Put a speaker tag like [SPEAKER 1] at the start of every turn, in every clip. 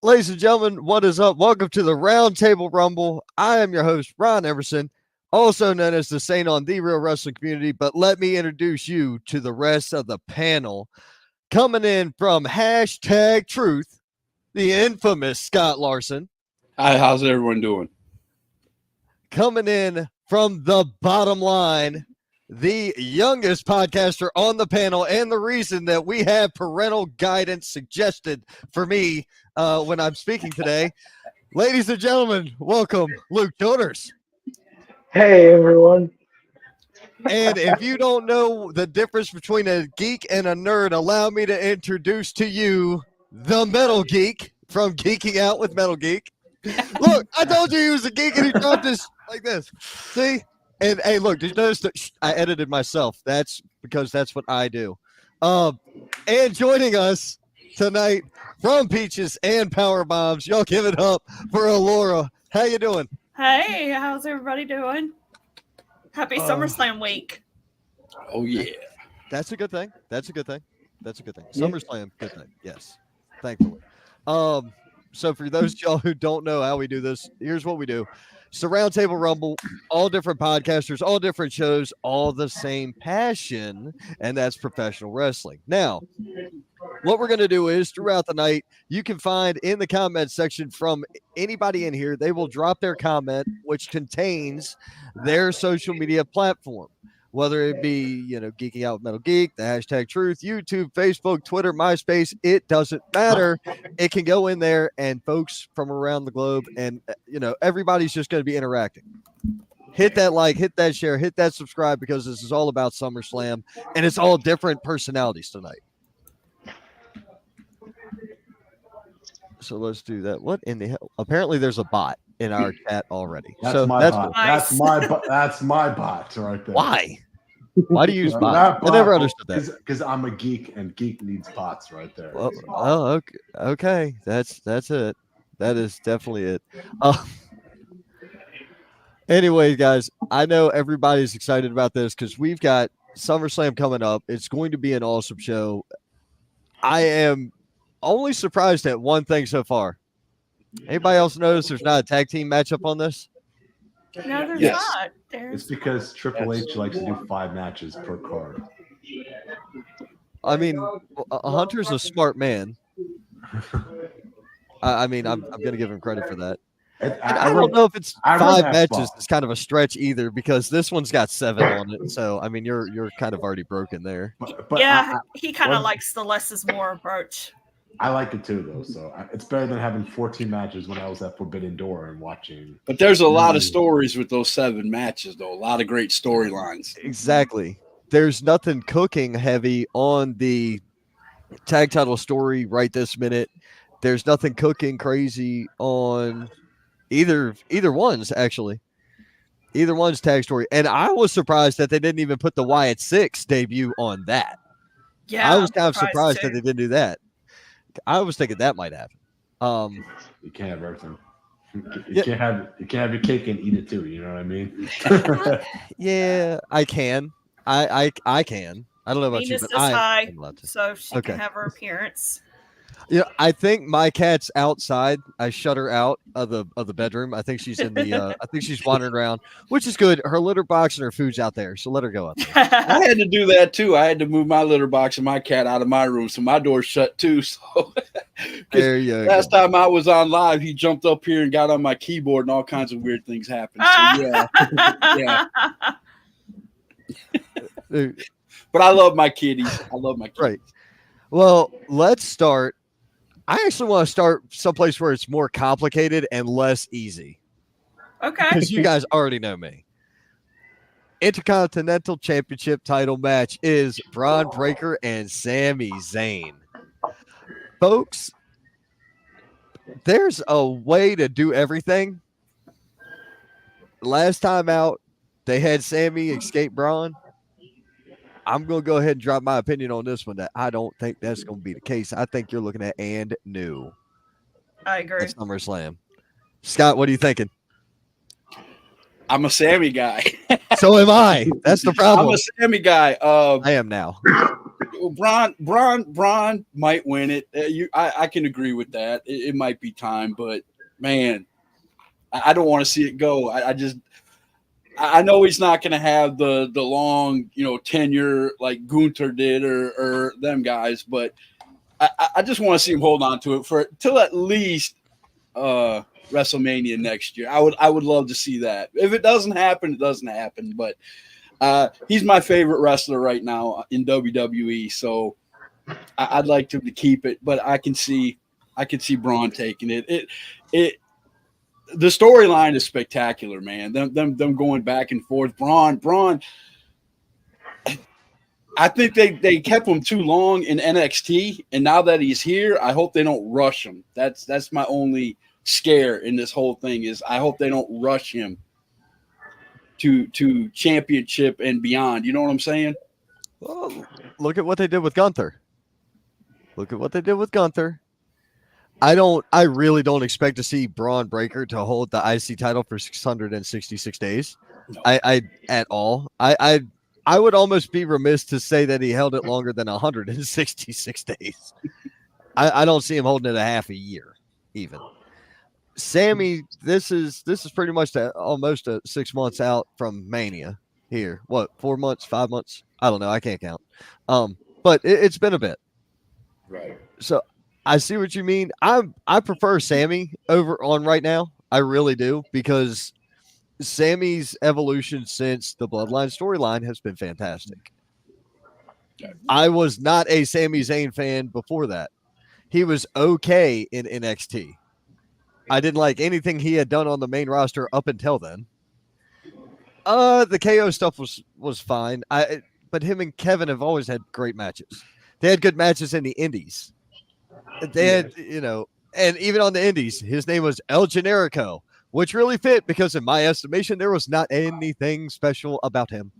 [SPEAKER 1] Ladies and gentlemen, what is up? Welcome to the Round Table Rumble. I am your host, Ron Everson, also known as the Saint on the Real Wrestling Community. But let me introduce you to the rest of the panel. Coming in from hashtag Truth, the infamous Scott Larson.
[SPEAKER 2] Hi, how's everyone doing?
[SPEAKER 1] Coming in from the bottom line, the youngest podcaster on the panel, and the reason that we have parental guidance suggested for me when I'm speaking today. Ladies and gentlemen, welcome Luke Childers.
[SPEAKER 3] Hey, everyone.
[SPEAKER 1] And if you don't know the difference between a geek and a nerd, allow me to introduce to you the Metal Geek from Geeking Out with Metal Geek. Look, I told you he was a geek and he dropped this like this. See? And hey, look, did you notice that I edited myself? That's because that's what I do. And joining us tonight from Peaches and Power Bombs, y'all give it up for Alora. How you doing?
[SPEAKER 4] Hey, how's everybody doing? Happy SummerSlam week.
[SPEAKER 2] Oh, yeah.
[SPEAKER 1] That's a good thing. That's a good thing. That's a good thing.
[SPEAKER 3] Yeah.
[SPEAKER 1] SummerSlam, good thing. Yes, thankfully. So for those of y'all who don't know how we do this, here's what we do. It's a Round Table Rumble, all different podcasters, all different shows, all the same passion, and that's professional wrestling. Now, what we're going to do is throughout the night, you can find in the comment section from anybody in here, they will drop their comment, which contains their social media platform, whether it be, Geeking Out with Metal Geek, the hashtag Truth, YouTube, Facebook, Twitter, MySpace, it doesn't matter. It can go in there and folks from around the globe and, everybody's just going to be interacting. Hit that like, hit that share, hit that subscribe, because this is all about SummerSlam and it's all different personalities tonight. So let's do that. What in the hell? Apparently there's a bot in our chat already.
[SPEAKER 5] That's my bot.
[SPEAKER 4] Nice.
[SPEAKER 5] That's my bot right there.
[SPEAKER 1] Why? Why do you use bots?
[SPEAKER 5] That
[SPEAKER 1] I never understood that.
[SPEAKER 5] Because I'm a geek and geek needs bots right there.
[SPEAKER 1] Well,
[SPEAKER 5] So,
[SPEAKER 1] oh, okay. That's it. That is definitely it. Anyway, guys, I know everybody's excited about this because we've got SummerSlam coming up. It's going to be an awesome show. I am only surprised at one thing so far. Anybody else notice there's not a tag team matchup on this?
[SPEAKER 4] No, there's
[SPEAKER 2] Yes.
[SPEAKER 4] not.
[SPEAKER 5] it's
[SPEAKER 4] There's
[SPEAKER 5] because Triple H likes to do 5 matches per card.
[SPEAKER 1] I mean, Hunter's a smart man. I mean, I'm going to give him credit for that. And I don't know if it's
[SPEAKER 5] I read
[SPEAKER 1] 5
[SPEAKER 5] that
[SPEAKER 1] matches.
[SPEAKER 5] spot.
[SPEAKER 1] It's kind of a stretch either because this one's got 7 on it. So I mean, you're kind of already broken there.
[SPEAKER 5] But
[SPEAKER 4] yeah, he kind of
[SPEAKER 5] what-
[SPEAKER 4] likes the less is more approach.
[SPEAKER 5] I like it too, though. So it's better than having 14 matches when I was at Forbidden Door and watching.
[SPEAKER 2] But there's a lot of stories with those 7 matches, though. A lot of great storylines.
[SPEAKER 1] Exactly. There's nothing cooking heavy on the tag title story right this minute. There's nothing cooking crazy on either one's actually. Either one's tag story. And I was surprised that they didn't even put the Wyatt 6 debut on that.
[SPEAKER 4] Yeah,
[SPEAKER 1] I was kind of
[SPEAKER 4] I'm
[SPEAKER 1] surprised that
[SPEAKER 4] too.
[SPEAKER 1] they didn't do that. I was thinking that might happen.
[SPEAKER 5] You can't have everything. You
[SPEAKER 1] Yeah.
[SPEAKER 5] can't have your cake and eat it too. You know what I mean?
[SPEAKER 1] Yeah, I can. I can. I don't know about you,
[SPEAKER 4] Venus
[SPEAKER 1] but
[SPEAKER 4] is
[SPEAKER 1] I'm
[SPEAKER 4] high,
[SPEAKER 1] allowed to.
[SPEAKER 4] so she
[SPEAKER 1] Okay.
[SPEAKER 4] can have her appearance.
[SPEAKER 1] Yeah, I think my cat's outside. I shut her out of the bedroom. I think she's in the. I think she's wandering around, which is good. Her litter box and her food's out there, so let her go out there.
[SPEAKER 2] I had to do that, too. I had to move my litter box and my cat out of my room, so my door's shut, too. So 'cause
[SPEAKER 1] There you go.
[SPEAKER 2] last time I was on live, he jumped up here and got on my keyboard, and all kinds of weird things happened. So, yeah. Yeah. But I love my kitties. I love my kitties.
[SPEAKER 1] Right. Well, let's start. I actually want to start someplace where it's more complicated and less easy
[SPEAKER 4] Okay.
[SPEAKER 1] because you guys already know me. Intercontinental Championship title match is Braun Breaker and Sami Zayn. Folks, there's a way to do everything. Last time out, they had Sami escape Braun. I'm going to go ahead and drop my opinion on this one that I don't think that's going to be the case. I think you're looking at and new
[SPEAKER 4] I agree.
[SPEAKER 1] at SummerSlam. Scott, what are you thinking?
[SPEAKER 2] I'm a Sammy guy.
[SPEAKER 1] So am I. That's the
[SPEAKER 2] I'm
[SPEAKER 1] problem.
[SPEAKER 2] a Sammy guy.
[SPEAKER 1] I am now.
[SPEAKER 2] Braun might win it. I can agree with that. It might be time, but man, I don't want to see it go. I know he's not going to have the long, tenure like Gunther did or them guys, but I just want to see him hold on to it till at least WrestleMania next year. I would love to see that. If it doesn't happen, it doesn't happen. But he's my favorite wrestler right now in WWE, so I'd like to keep it. But I can see Braun taking it. The storyline is spectacular, man. Them going back and forth. Braun. I think they kept him too long in NXT, and now that he's here, I hope they don't rush him. That's my only scare in this whole thing is I hope they don't rush him to championship and beyond. You know what I'm saying?
[SPEAKER 1] Well, look at what they did with Gunther. I really don't expect to see Braun Breaker to hold the IC title for 666 days.
[SPEAKER 2] No.
[SPEAKER 1] I at all. I would almost be remiss to say that he held it longer than 166 days. I don't see him holding it a half a year, even. Sammy, this is pretty much almost 6 months out from Mania here. What, 4 months, 5 months? I don't know. I can't count. But it's been a bit.
[SPEAKER 2] Right.
[SPEAKER 1] So I see what you mean. I prefer Sammy over on right now. I really do, because Sammy's evolution since the Bloodline storyline has been fantastic. I was not a Sami Zayn fan before that. He was okay in NXT. I didn't like anything he had done on the main roster up until then. The KO stuff was fine. But him and Kevin have always had great matches. They had good matches in the Indies. They had, and even on the Indies, his name was El Generico, which really fit because in my estimation, there was not anything special about him.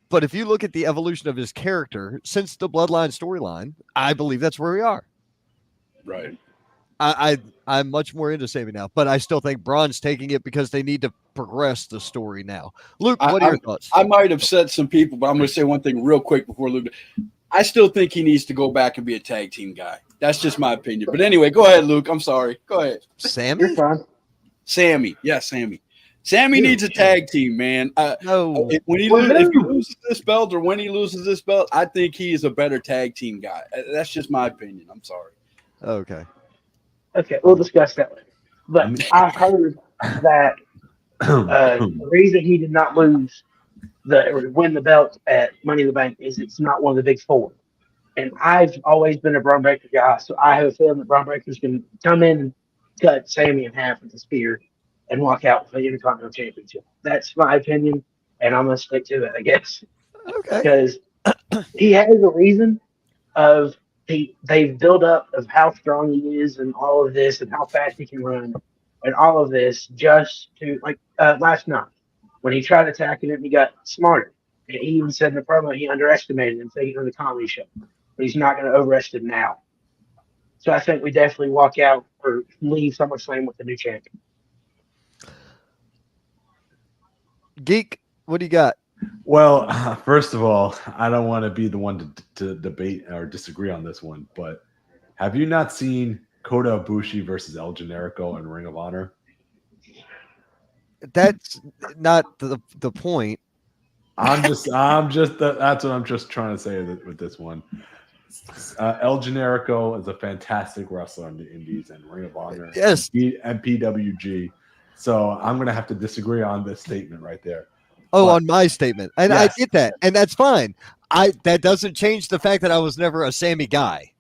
[SPEAKER 1] But if you look at the evolution of his character since the Bloodline storyline, I believe that's where we are.
[SPEAKER 2] Right.
[SPEAKER 1] I'm much more into Sammy now, but I still think Braun's taking it because they need to progress the story now. Luke, what are your thoughts?
[SPEAKER 2] I might upset some people, but I'm going to say one thing real quick before Luke. I still think he needs to go back and be a tag team guy. That's just my opinion. But anyway, go ahead, Luke. I'm sorry. Go ahead.
[SPEAKER 1] Sammy?
[SPEAKER 3] You're fine.
[SPEAKER 2] Sammy. Yeah, Sammy. Sammy needs a tag team, man.
[SPEAKER 1] No.
[SPEAKER 2] If he loses this belt or when he loses this belt, I think he is a better tag team guy. That's just my opinion. I'm sorry.
[SPEAKER 1] Okay.
[SPEAKER 3] Okay, we'll discuss that later. But I heard that the reason he did not win the belt at Money in the Bank is it's not one of the big four. And I've always been a Braun Breaker guy, so I have a feeling that Braun Breaker's going to come in and cut Sammy in half with a spear and walk out with the Intercontinental Championship. That's my opinion, and I'm going to stick to it, I guess.
[SPEAKER 1] Okay.
[SPEAKER 3] Because he has a reason of they've built up of how strong he is and all of this and how fast he can run and all of this just to, like last night when he tried attacking him, he got smarter. And he even said in the promo he underestimated him thinking on the comedy show. But he's not going to overestimate him now. So I think we definitely walk out or leave SummerSlam with the new champion.
[SPEAKER 1] Geek, what do you got?
[SPEAKER 5] Well, first of all, I don't want to be the one to debate or disagree on this one, but have you not seen Kota Ibushi versus El Generico in Ring of Honor?
[SPEAKER 1] That's not the point.
[SPEAKER 5] that's what I'm just trying to say with this one. El Generico is a fantastic wrestler in the Indies and Ring of Honor.
[SPEAKER 1] Yes.
[SPEAKER 5] And PWG. So I'm going to have to disagree on this statement right there.
[SPEAKER 1] Oh,
[SPEAKER 5] But-
[SPEAKER 1] on my statement. And
[SPEAKER 5] Yes.
[SPEAKER 1] I get that. And that's fine. That doesn't change the fact that I was never a Sammy guy.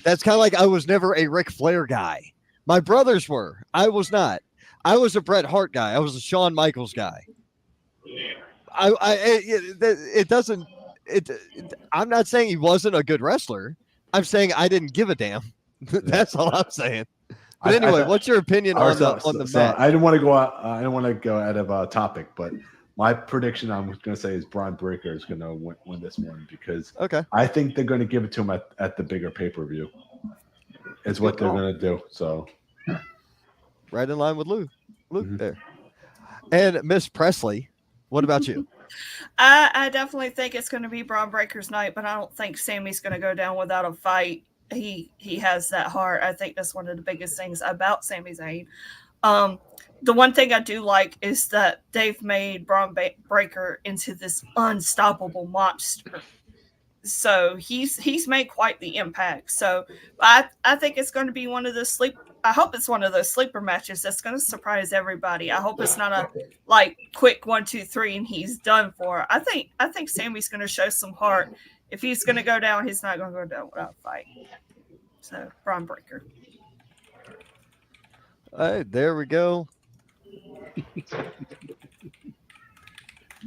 [SPEAKER 1] That's kind of like I was never a Ric Flair guy. My brothers were. I was not. I was a Bret Hart guy. I was a Shawn Michaels guy. I'm not saying he wasn't a good wrestler. I'm saying I didn't give a damn. That's all I'm saying. But anyway, what's your opinion on the match?
[SPEAKER 5] I didn't want to go out. I don't want to go out of a topic, but my prediction I'm going to say is Braun Breaker is going to win this one because I think they're going to give it to him at the bigger pay-per-view. Is what they're going to do. So
[SPEAKER 1] right in line with Luke there. And Miss Presley, what about you?
[SPEAKER 4] I definitely think it's going to be Braun Breaker's night, but I don't think Sammy's going to go down without a fight. He has that heart. I think that's one of the biggest things about Sami Zayn. The one thing I do like is that they've made Braun Breaker into this unstoppable monster. So he's made quite the impact. So I think it's going to be one of the I hope it's one of those sleeper matches that's going to surprise everybody. I hope it's not a quick 1, 2, 3 and he's done for. I think Sammy's going to show some heart. If he's going to go down, he's not going to go down without a fight. So Braun Breaker.
[SPEAKER 1] All right, there we go.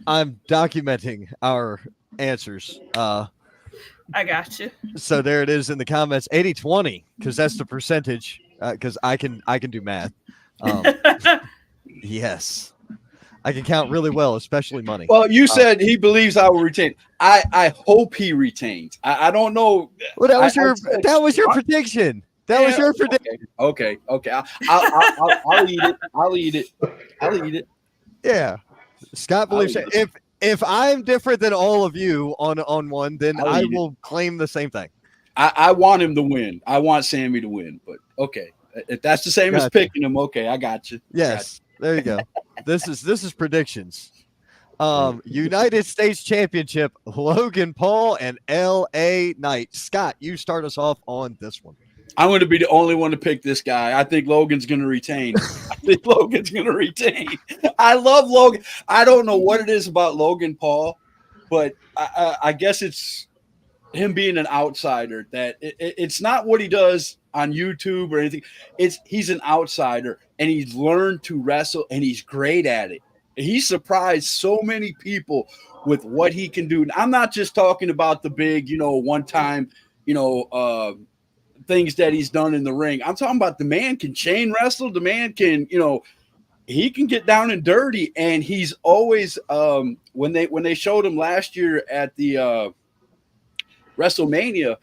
[SPEAKER 1] I'm documenting our answers.
[SPEAKER 4] I got you.
[SPEAKER 1] So there it is in the comments, 80-20, because that's the percentage. Because I can do math. Yes, I can count really well, especially money.
[SPEAKER 2] Well, you said he believes I will retain. I hope he retains. I don't know.
[SPEAKER 1] Well, that was your prediction. That was your prediction.
[SPEAKER 2] Okay. I'll eat it.
[SPEAKER 1] Yeah, Scott believes it. If I'm different than all of you on one, then I will claim the same thing.
[SPEAKER 2] I want him to win. I want Sami to win. But okay, if that's the same as picking him, okay, I got you.
[SPEAKER 1] Yes, there you go. This is predictions. United States Championship, Logan Paul and LA Knight. Scott, you start us off on this one.
[SPEAKER 2] I'm going to be the only one to pick this guy. I think Logan's going to retain. I love Logan. I don't know what it is about Logan Paul, but I guess it's him being an outsider. That it's not what he does on YouTube or anything. He's an outsider, and he's learned to wrestle, and he's great at it. He surprised so many people with what he can do. And I'm not just talking about the big, one-time, things that he's done in the ring. I'm talking about the man can chain wrestle. The man can, he can get down and dirty. And he's always, when they showed him last year at the WrestleMania,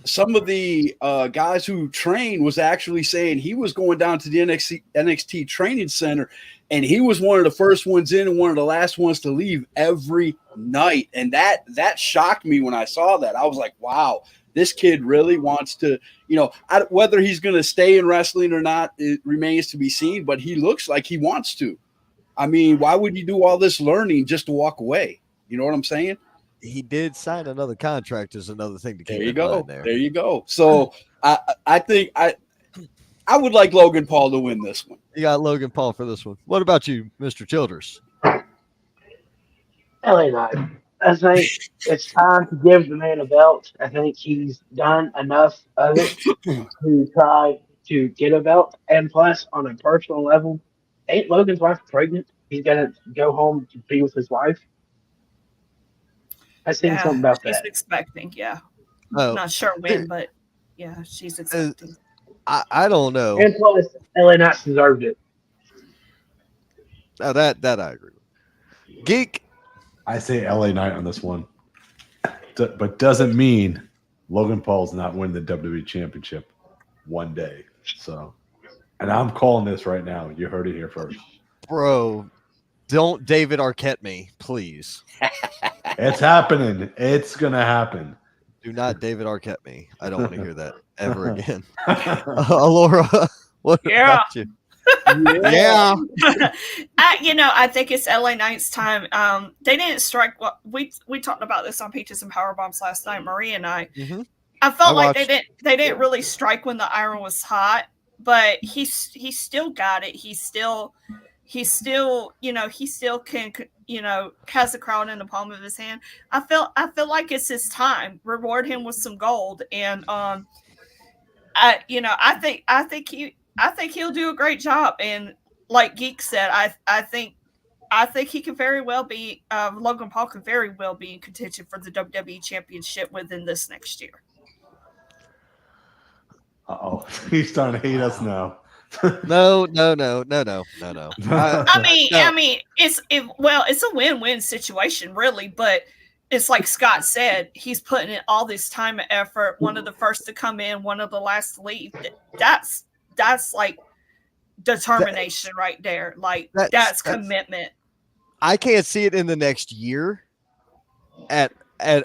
[SPEAKER 2] some of the guys who trained was actually saying he was going down to the NXT training center, and he was one of the first ones in and one of the last ones to leave every night. And that shocked me when I saw that. I was like, wow. This kid really wants to, whether he's going to stay in wrestling or not, it remains to be seen, but he looks like he wants to. I mean, why would you do all this learning just to walk away? You know what I'm saying?
[SPEAKER 1] He did sign another contract is another thing to keep
[SPEAKER 2] in
[SPEAKER 1] mind there.
[SPEAKER 2] There you go. So I think I would like Logan Paul to win this one.
[SPEAKER 1] You got Logan Paul for this one. What about you, Mr. Childers?
[SPEAKER 3] LA Knight. I think it's time to give the man a belt. I think he's done enough of it to try to get a belt. And plus, on a personal level, ain't Logan's wife pregnant? He's got to go home to be with his wife. I seen something about that.
[SPEAKER 4] She's expecting, yeah. Oh, not sure when, but yeah, she's expecting.
[SPEAKER 1] I don't know.
[SPEAKER 3] And plus, LA Knight deserved it.
[SPEAKER 1] Now that I agree with. Geek.
[SPEAKER 5] I say LA Knight on this one, but doesn't mean Logan Paul's not winning the WWE Championship one day. So, and I'm calling this right now. You heard it here first.
[SPEAKER 1] Bro, don't David Arquette me, please.
[SPEAKER 5] It's happening. It's going to happen.
[SPEAKER 1] Do not David Arquette me. I don't want to hear that ever again. Laura, what about you? Yeah.
[SPEAKER 4] I think it's LA Knight's time. They didn't strike what we talked about this on Peaches and Power Bombs last night, Marie and I. Mm-hmm. I felt like they didn't really strike when the iron was hot, but he still got it. He still can, has the crowd in the palm of his hand. I feel like it's his time. Reward him with some gold. And I think he'll do a great job. And like Geek said, I think he can very well be Logan Paul can very well be in contention for the WWE Championship within this next year.
[SPEAKER 5] Uh-oh. He's starting to hate us now.
[SPEAKER 1] No.
[SPEAKER 4] I mean, it's a win-win situation, really. But it's like Scott said, he's putting in all this time and effort. One of the first to come in, one of the last to leave. That's like determination right there. Like that's commitment.
[SPEAKER 1] I can't see it in the next year at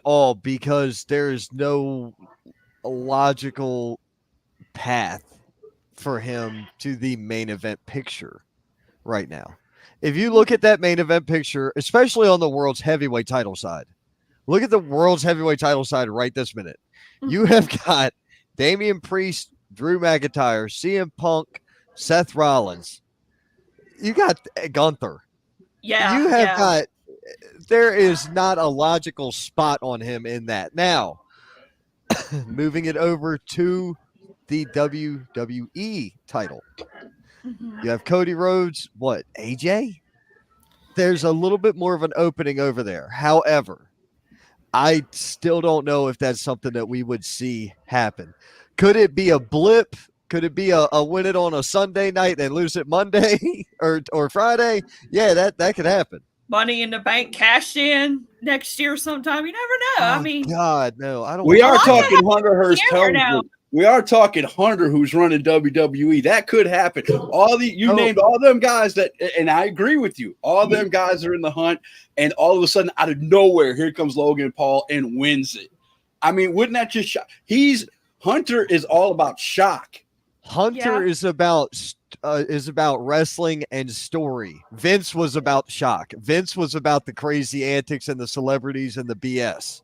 [SPEAKER 1] all because there is no logical path for him to the main event picture right now. If you look at that main event picture, especially on the world's heavyweight title side, look at the world's heavyweight title side right this minute. You have got Damian Priest, Drew McIntyre, CM Punk, Seth Rollins. You got Gunther.
[SPEAKER 4] Yeah.
[SPEAKER 1] You have got, there is not a logical spot on him in that. Now, moving it over to the WWE title. You have Cody Rhodes, AJ? There's a little bit more of an opening over there. However, I still don't know if that's something that we would see happen. Could it be a blip? Could it be a win it on a Sunday night and lose it Monday or Friday? Yeah, that could happen.
[SPEAKER 4] Money in the Bank cash in next year sometime. You never know. I mean,
[SPEAKER 1] God, no, I don't.
[SPEAKER 2] We are talking Hunter Hearst
[SPEAKER 4] now.
[SPEAKER 2] We are talking Hunter, who's running WWE. That could happen. Named all them guys that, and I agree with you. All them guys are in the hunt, and all of a sudden, out of nowhere, here comes Logan Paul and wins it. I mean, wouldn't that just shock? Hunter is all about shock.
[SPEAKER 1] Hunter is about wrestling and story. Vince was about shock. Vince was about the crazy antics and the celebrities and the BS.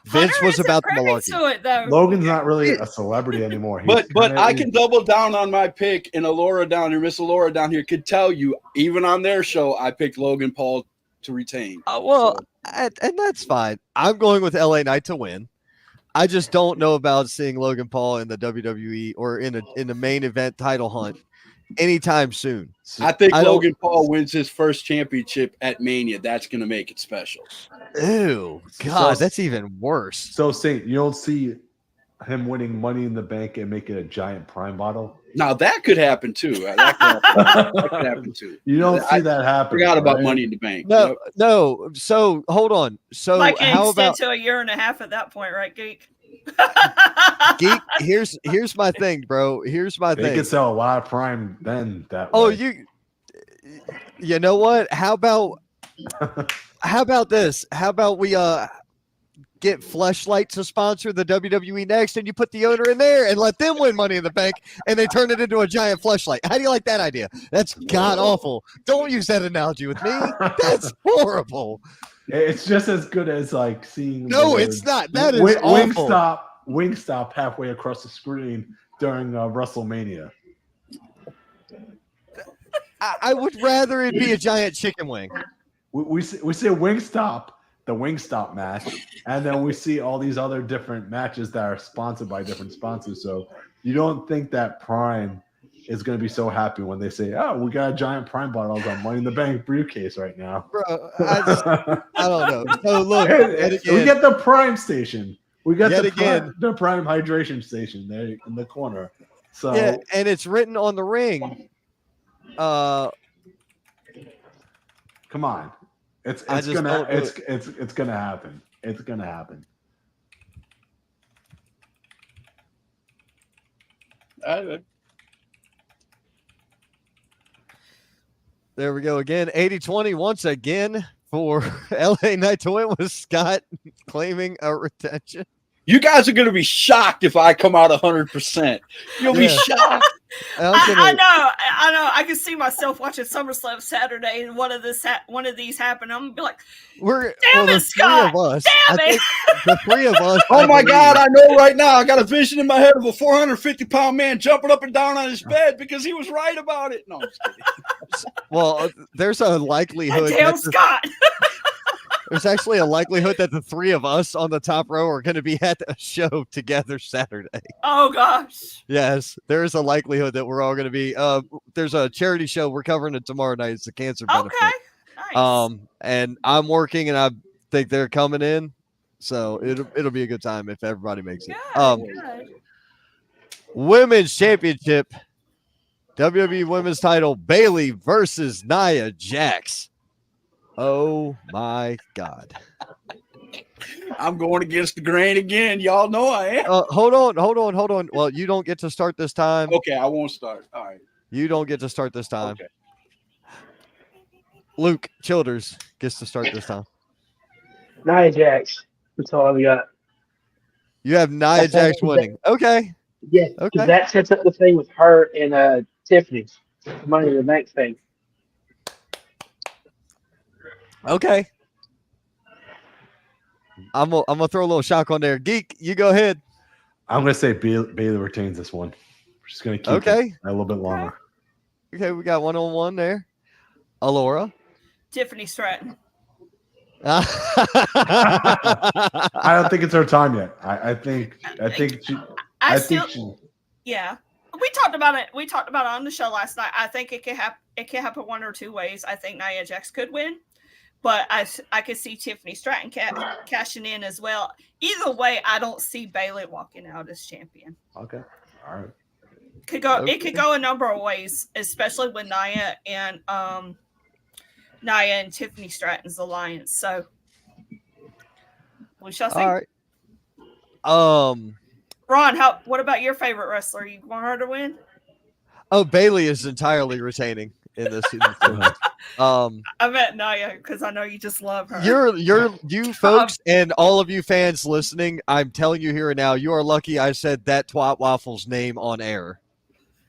[SPEAKER 1] Vince
[SPEAKER 4] Hunter
[SPEAKER 1] was about the
[SPEAKER 4] malarkey.
[SPEAKER 5] Logan's not really a celebrity anymore.
[SPEAKER 2] But I can double down on my pick, and Miss Alora down here could tell you, even on their show, I picked Logan Paul to retain.
[SPEAKER 1] And that's fine. I'm going with LA Knight to win. I just don't know about seeing Logan Paul in the WWE or in the main event title hunt anytime soon.
[SPEAKER 2] I think Logan Paul wins his first championship at Mania. That's going to make it special.
[SPEAKER 1] Ew, God, that's even worse.
[SPEAKER 5] So, Saint, you don't see him winning Money in the Bank and making a giant Prime bottle?
[SPEAKER 2] Now, that could happen, too. That could happen, too.
[SPEAKER 5] You don't see that happen.
[SPEAKER 2] Forgot about Money in the Bank.
[SPEAKER 1] No. So, hold on. So,
[SPEAKER 4] Like
[SPEAKER 1] how about
[SPEAKER 4] to a year and a half at that point, right, Geek?
[SPEAKER 1] Geek, here's my thing, bro. Here's my thing.
[SPEAKER 5] They could sell a lot of Prime then that
[SPEAKER 1] way. You know what? How about this? How about we get Fleshlight to sponsor the WWE next, and you put the owner in there and let them win Money in the Bank, and they turn it into a giant Fleshlight. How do you like that idea? That's god awful. Don't use that analogy with me. That's horrible.
[SPEAKER 5] It's just as good as like seeing.
[SPEAKER 1] No, it's not. That is awful.
[SPEAKER 5] Wingstop halfway across the screen during WrestleMania.
[SPEAKER 1] I would rather it be a giant chicken wing.
[SPEAKER 5] We see Wingstop, the Wingstop match, and then we see all these other different matches that are sponsored by different sponsors. So you don't think that Prime is going to be so happy when they say, "Oh, we got a giant Prime bottle on Money in the Bank briefcase right now."
[SPEAKER 1] Bro, I don't know. So look,
[SPEAKER 5] we get the Prime station. We got
[SPEAKER 1] the
[SPEAKER 5] Prime hydration station there in the corner. So
[SPEAKER 1] yeah, and it's written on the ring.
[SPEAKER 5] Come on, it's gonna happen. It's gonna happen.
[SPEAKER 1] There we go again. 80-20 once again for LA Knight to win with Scott claiming a retention.
[SPEAKER 2] You guys are going to be shocked if I come out 100%. You'll be shocked.
[SPEAKER 4] I know. I can see myself watching SummerSlam Saturday, and one of these happen. I'm gonna be like, "Damn it, Scott! Damn it!"
[SPEAKER 1] The three of us.
[SPEAKER 2] Oh my God! I know right now. I got a vision in my head of a 450-pound man jumping up and down on his bed because he was right about it. No, I'm just kidding.
[SPEAKER 1] Well, there's a likelihood.
[SPEAKER 4] Damn Scott.
[SPEAKER 1] There's actually a likelihood that the three of us on the top row are going to be at a show together Saturday.
[SPEAKER 4] Oh, gosh.
[SPEAKER 1] Yes, there is a likelihood that we're all going to be. There's a charity show. We're covering it tomorrow night. It's a cancer benefit.
[SPEAKER 4] Okay, nice.
[SPEAKER 1] And I'm working, and I think they're coming in. So it'll be a good time if everybody makes it.
[SPEAKER 4] Good.
[SPEAKER 1] Women's Championship, WWE Women's Title, Bayley versus Nia Jax. Oh my God!
[SPEAKER 2] I'm going against the grain again. Y'all know I am.
[SPEAKER 1] Hold on. Well, you don't get to start this time.
[SPEAKER 2] Okay, I won't start. All right.
[SPEAKER 1] You don't get to start this time.
[SPEAKER 2] Okay.
[SPEAKER 1] Luke Childers gets to start this time.
[SPEAKER 3] Nia Jax. That's all I've got.
[SPEAKER 1] You have Nia Jax winning. Okay.
[SPEAKER 3] Yes, because that sets up the thing with her and Tiffany. Money in the Bank thing.
[SPEAKER 1] Okay. I'm gonna throw a little shock on there. Geek, you go ahead.
[SPEAKER 5] I'm gonna say Bailey retains this one. We're just gonna keep it a little bit longer.
[SPEAKER 1] Okay, we got 1-on-1 there. Alora.
[SPEAKER 4] Tiffany Stratton.
[SPEAKER 5] I don't think it's her time yet. I think she.
[SPEAKER 4] Yeah, we talked about it. We talked about it on the show last night. I think it can happen. It can happen one or two ways. I think Nia Jax could win, but I could see Tiffany Stratton cashing in as well. Either way, I don't see Bayley walking out as champion.
[SPEAKER 5] Okay, all right.
[SPEAKER 4] Could go. Okay. It could go a number of ways, especially with Nia and Tiffany Stratton's alliance. So we shall see.
[SPEAKER 1] All right.
[SPEAKER 4] Ron, what about your favorite wrestler? You want her to win?
[SPEAKER 1] Oh, Bayley is entirely retaining in this season.
[SPEAKER 4] I met Nia because I know you just love her.
[SPEAKER 1] You folks and all of you fans listening, I'm telling you here and now, you are lucky I said that Twat Waffle's name on air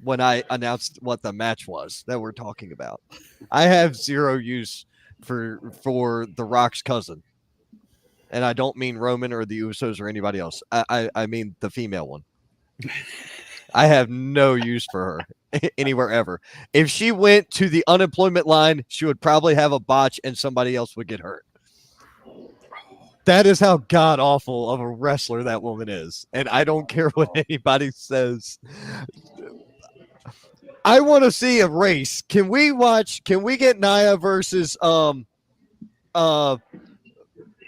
[SPEAKER 1] when I announced what the match was that we're talking about. I have zero use for The Rock's cousin. And I don't mean Roman or the Usos or anybody else. I mean the female one. I have no use for her anywhere ever. If she went to the unemployment line, she would probably have a botch and somebody else would get hurt. That is how god awful of a wrestler that woman is. And I don't care what anybody says. I want to see a race. Can we get Nia versus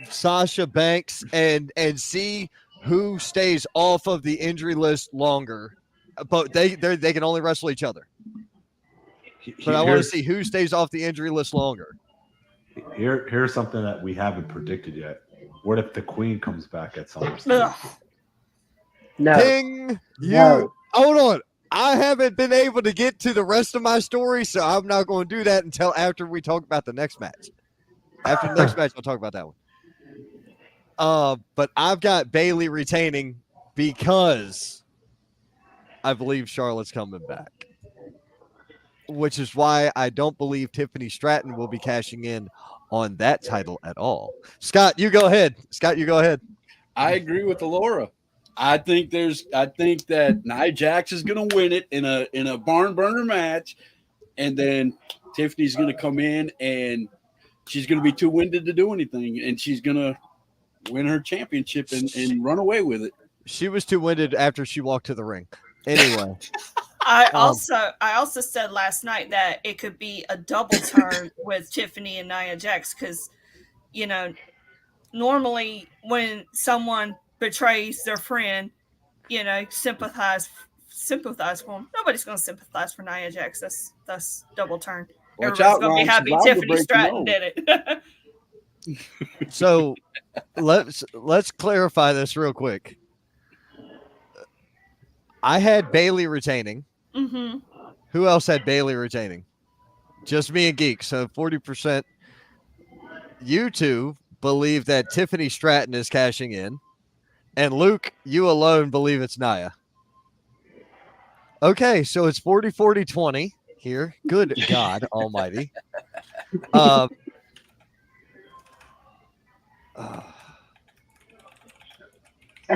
[SPEAKER 1] Sasha Banks and see who stays off of the injury list longer? But they can only wrestle each other. But I want to see who stays off the injury list longer.
[SPEAKER 5] Here's something that we haven't predicted yet. What if the Queen comes back at SummerSlam?
[SPEAKER 3] No.
[SPEAKER 1] Ding! Hold on. I haven't been able to get to the rest of my story, so I'm not going to do that until after we talk about the next match. After the next match, I'll talk about that one. But I've got Bayley retaining because I believe Charlotte's coming back, which is why I don't believe Tiffany Stratton will be cashing in on that title at all. Scott, you go ahead.
[SPEAKER 2] I agree with Alora. I think that Nia Jax is going to win it in a barn burner match, and then Tiffany's going to come in and she's going to be too winded to do anything, and she's going to win her championship and run away with it.
[SPEAKER 1] She was too winded after she walked to the ring. Anyway,
[SPEAKER 4] I also said last night that it could be a double turn with Tiffany and Nia Jax because, normally when someone betrays their friend, sympathize for them. Nobody's going to sympathize for Nia Jax. That's double turn. Everybody's going to be happy Tiffany Stratton did it.
[SPEAKER 1] So let's clarify this real quick. I had Bayley retaining.
[SPEAKER 4] Mm-hmm.
[SPEAKER 1] Who else had Bayley retaining? Just me and Geek. So 40%. You two believe that Tiffany Stratton is cashing in. And Luke, you alone believe it's Nia. Okay, so it's 40-40-20 here. Good God almighty. I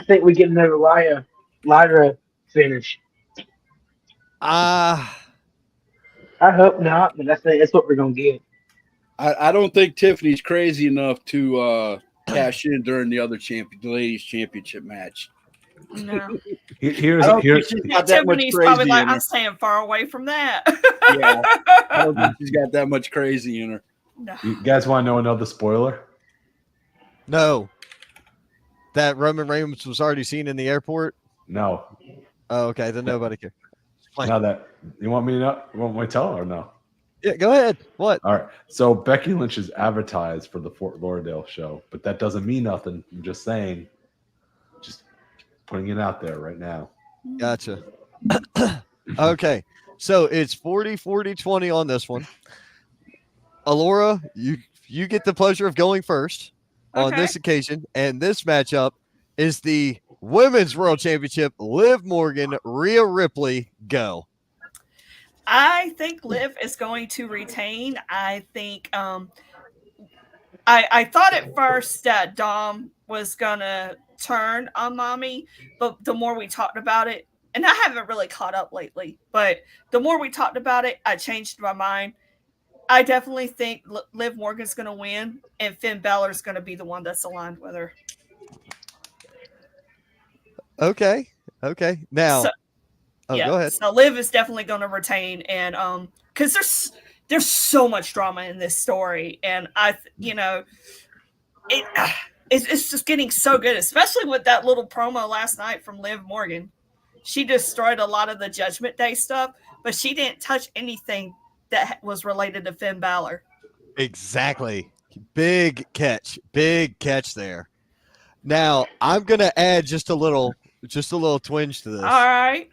[SPEAKER 3] think we get another Lyra finish.
[SPEAKER 1] I
[SPEAKER 3] hope not, but I think that's what we're going to get.
[SPEAKER 2] I don't think Tiffany's crazy enough to cash in during the ladies' championship match.
[SPEAKER 4] No.
[SPEAKER 5] Here's
[SPEAKER 4] Tiffany's probably like, I'm staying far away from that.
[SPEAKER 2] Yeah, I don't think she's got that much crazy in her.
[SPEAKER 4] No.
[SPEAKER 5] You guys want to know another spoiler?
[SPEAKER 1] No. That Roman Reigns was already seen in the airport?
[SPEAKER 5] No.
[SPEAKER 1] Oh, okay. Then nobody cares.
[SPEAKER 5] Now that you want me to tell or no?
[SPEAKER 1] Yeah, go ahead. What?
[SPEAKER 5] All right. So Becky Lynch is advertised for the Fort Lauderdale show, but that doesn't mean nothing. I'm just saying, just putting it out there right now.
[SPEAKER 1] Gotcha. Okay. So it's 40-40-20 on this one. Alora, you get the pleasure of going first on this occasion, and this matchup is the Women's World Championship. Liv Morgan, Rhea Ripley, go.
[SPEAKER 4] I think Liv is going to retain. I think I thought at first that Dom was gonna turn on Mommy, but the more we talked about it, and I haven't really caught up lately, but the more we talked about it, I changed my mind. I definitely think Liv Morgan's gonna win, and Finn Balor's gonna be the one that's aligned with her.
[SPEAKER 1] Okay. Now, go ahead.
[SPEAKER 4] So Liv is definitely going to retain, and because there's so much drama in this story, and it's just getting so good, especially with that little promo last night from Liv Morgan. She destroyed a lot of the Judgment Day stuff, but she didn't touch anything that was related to Finn Balor.
[SPEAKER 1] Exactly. Big catch there. Now I'm gonna add just a little twinge to this.
[SPEAKER 4] All right.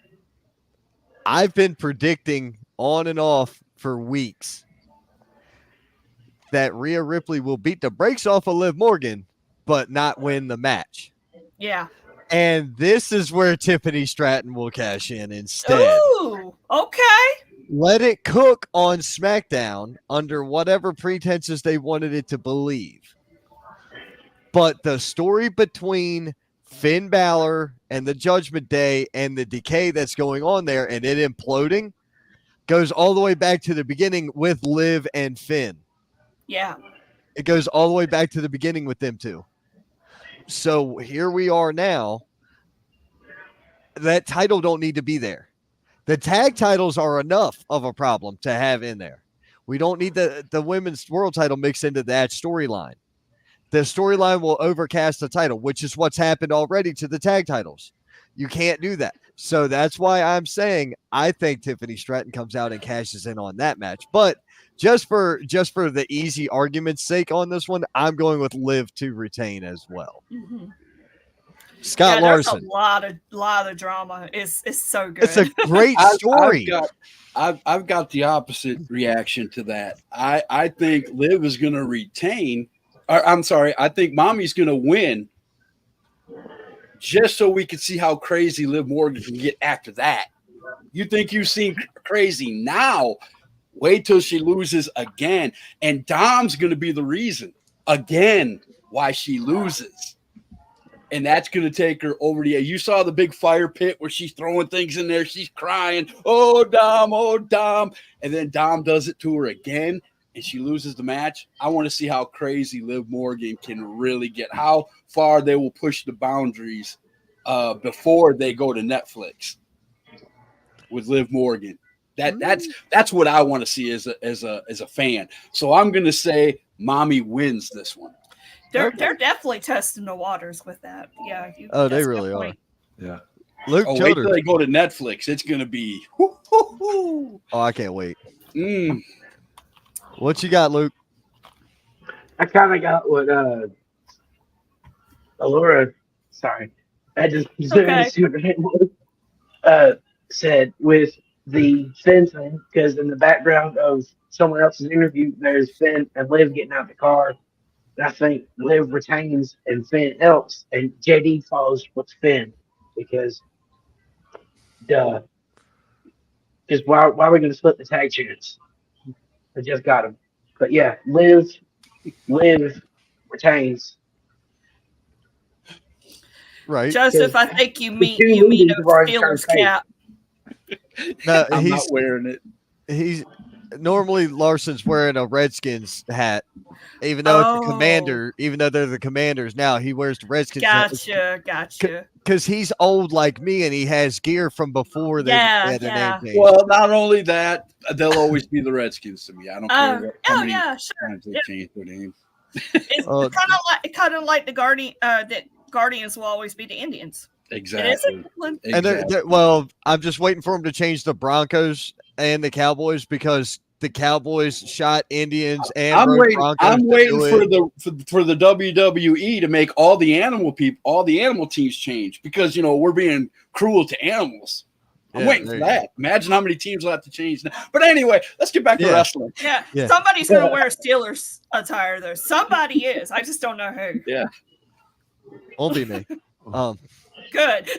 [SPEAKER 1] I've been predicting on and off for weeks that Rhea Ripley will beat the brakes off of Liv Morgan, but not win the match.
[SPEAKER 4] Yeah.
[SPEAKER 1] And this is where Tiffany Stratton will cash in instead.
[SPEAKER 4] Ooh, okay.
[SPEAKER 1] Let it cook on SmackDown under whatever pretenses they wanted it to believe. But the story between Finn Balor and the Judgment Day and the decay that's going on there and it imploding goes all the way back to the beginning with Liv and Finn.
[SPEAKER 4] Yeah.
[SPEAKER 1] It goes all the way back to the beginning with them two. So here we are now. That title don't need to be there. The tag titles are enough of a problem to have in there. We don't need the women's world title mixed into that storyline. The storyline will overcast the title, which is what's happened already to the tag titles. You can't do that. So that's why I'm saying I think Tiffany Stratton comes out and cashes in on that match. But just for the easy argument's sake on this one, I'm going with Liv to retain as well.
[SPEAKER 4] Mm-hmm.
[SPEAKER 1] Scott Larson.
[SPEAKER 4] A lot of drama. It's so good.
[SPEAKER 1] It's a great story.
[SPEAKER 2] I've got the opposite reaction to that. I think Liv is going to retain. I'm sorry. I think Mommy's going to win just so we can see how crazy Liv Morgan can get after that. You think you've seen crazy now? Wait till she loses again. And Dom's going to be the reason again why she loses. And that's going to take her over the edge. You saw the big fire pit where she's throwing things in there. She's crying, oh, Dom. And then Dom does it to her again, and she loses the match. I want to see how crazy Liv Morgan can really get, how far they will push the boundaries before they go to Netflix with Liv Morgan. That's what I want to see as a fan. So I'm going to say Mommy wins this one.
[SPEAKER 4] They're definitely testing the waters with that. Yeah.
[SPEAKER 1] They really are.
[SPEAKER 5] Yeah.
[SPEAKER 1] Luke
[SPEAKER 2] wait till they go to Netflix. It's going to be.
[SPEAKER 1] Oh, I can't wait. What you got, Luke?
[SPEAKER 3] I kind of got what Alora. Sorry, I just said with the Finn thing, because in the background of someone else's interview, there's Finn and Liv getting out the car. I think Liv retains and Finn helps, and JD follows with Finn because, duh. Because why are we going to split the tag chance? I just got him, but yeah, Liv retains.
[SPEAKER 1] Right,
[SPEAKER 4] Joseph. I think you mean a Steelers cap.
[SPEAKER 1] No,
[SPEAKER 2] I'm not wearing it.
[SPEAKER 1] He's normally Larson's wearing a Redskins hat, even though it's the commander. Even though they're the Commanders now, he wears the Redskins.
[SPEAKER 4] Gotcha.
[SPEAKER 1] Because he's old like me, and he has gear from before they had a name change.
[SPEAKER 2] Well, not only that, they'll always be the Redskins to me. I don't care.
[SPEAKER 4] Sure.
[SPEAKER 2] They change their name.
[SPEAKER 4] It's kind of like the Guardian. That Guardians will always be the Indians.
[SPEAKER 2] Exactly.
[SPEAKER 1] And well, I'm just waiting for them to change the Broncos and the Cowboys because the Cowboys shot Indians and
[SPEAKER 2] I'm waiting
[SPEAKER 1] for
[SPEAKER 2] the WWE to make all the animal teams change because we're being cruel to animals. I'm waiting for that. Imagine how many teams will have to change now. But anyway, let's get back to wrestling.
[SPEAKER 4] Yeah. Somebody's going to wear Steelers attire, though. Somebody is. I just don't know who.
[SPEAKER 2] Yeah.
[SPEAKER 1] Won't be me.
[SPEAKER 4] Good.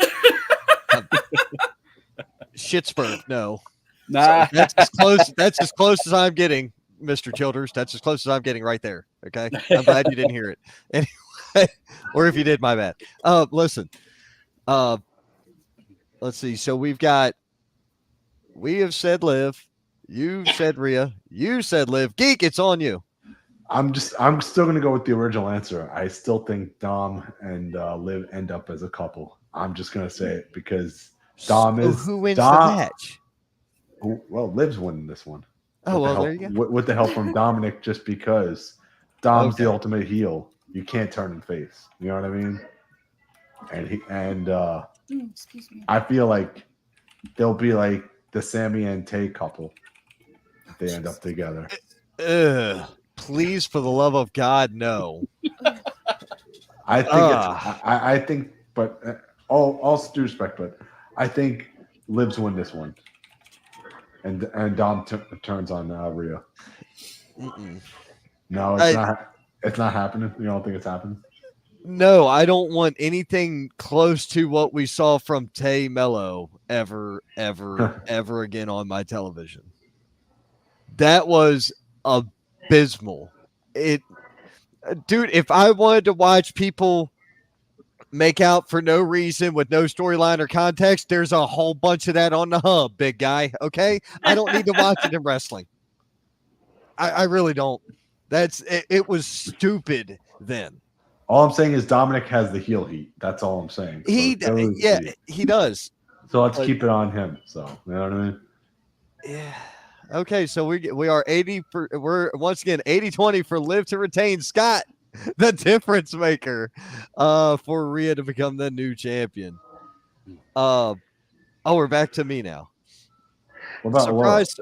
[SPEAKER 1] Schittsburg, no.
[SPEAKER 2] Nah.
[SPEAKER 1] So that's as close as I'm getting, Mr. Childers. That's as close as I'm getting right there. Okay. I'm glad you didn't hear it. Anyway, or if you did, my bad. Listen. Let's see. So we have said Liv. You said Rhea. You said Liv. Geek, it's on you.
[SPEAKER 5] I'm still gonna go with the original answer. I still think Dom and Liv end up as a couple. I'm just gonna say it because Dom is
[SPEAKER 1] who wins the match?
[SPEAKER 5] Well, Liv's winning this one.
[SPEAKER 1] Oh, well, there you go.
[SPEAKER 5] With the help from Dominic, just because Dom's the ultimate heel. You can't turn him face. You know what I mean?
[SPEAKER 4] Excuse me.
[SPEAKER 5] I feel like they'll be like the Sammy and Tay couple if they end up together.
[SPEAKER 1] Please, for the love of God, no.
[SPEAKER 5] I think, but all due respect, but I think Liv's win this one, and Dom turns on Rhea. No, it's not. It's not happening. You don't think it's happening?
[SPEAKER 1] No, I don't want anything close to what we saw from Tay Mello ever again on my television. That was abysmal. Dude, if I wanted to watch people make out for no reason with no storyline or context, there's a whole bunch of that on the hub, big guy. Okay, I don't need to watch it in wrestling. I really don't. It was stupid then.
[SPEAKER 5] All I'm saying is Dominic has the heel heat. That's all I'm saying. So
[SPEAKER 1] he does.
[SPEAKER 5] So let's keep it on him. So you know what I mean?
[SPEAKER 1] Yeah. Okay, so we are 80. We're once again 80-20 for Liv to retain. Scott, the difference maker, for Rhea to become the new champion. We're back to me now.
[SPEAKER 5] What about
[SPEAKER 1] surprised?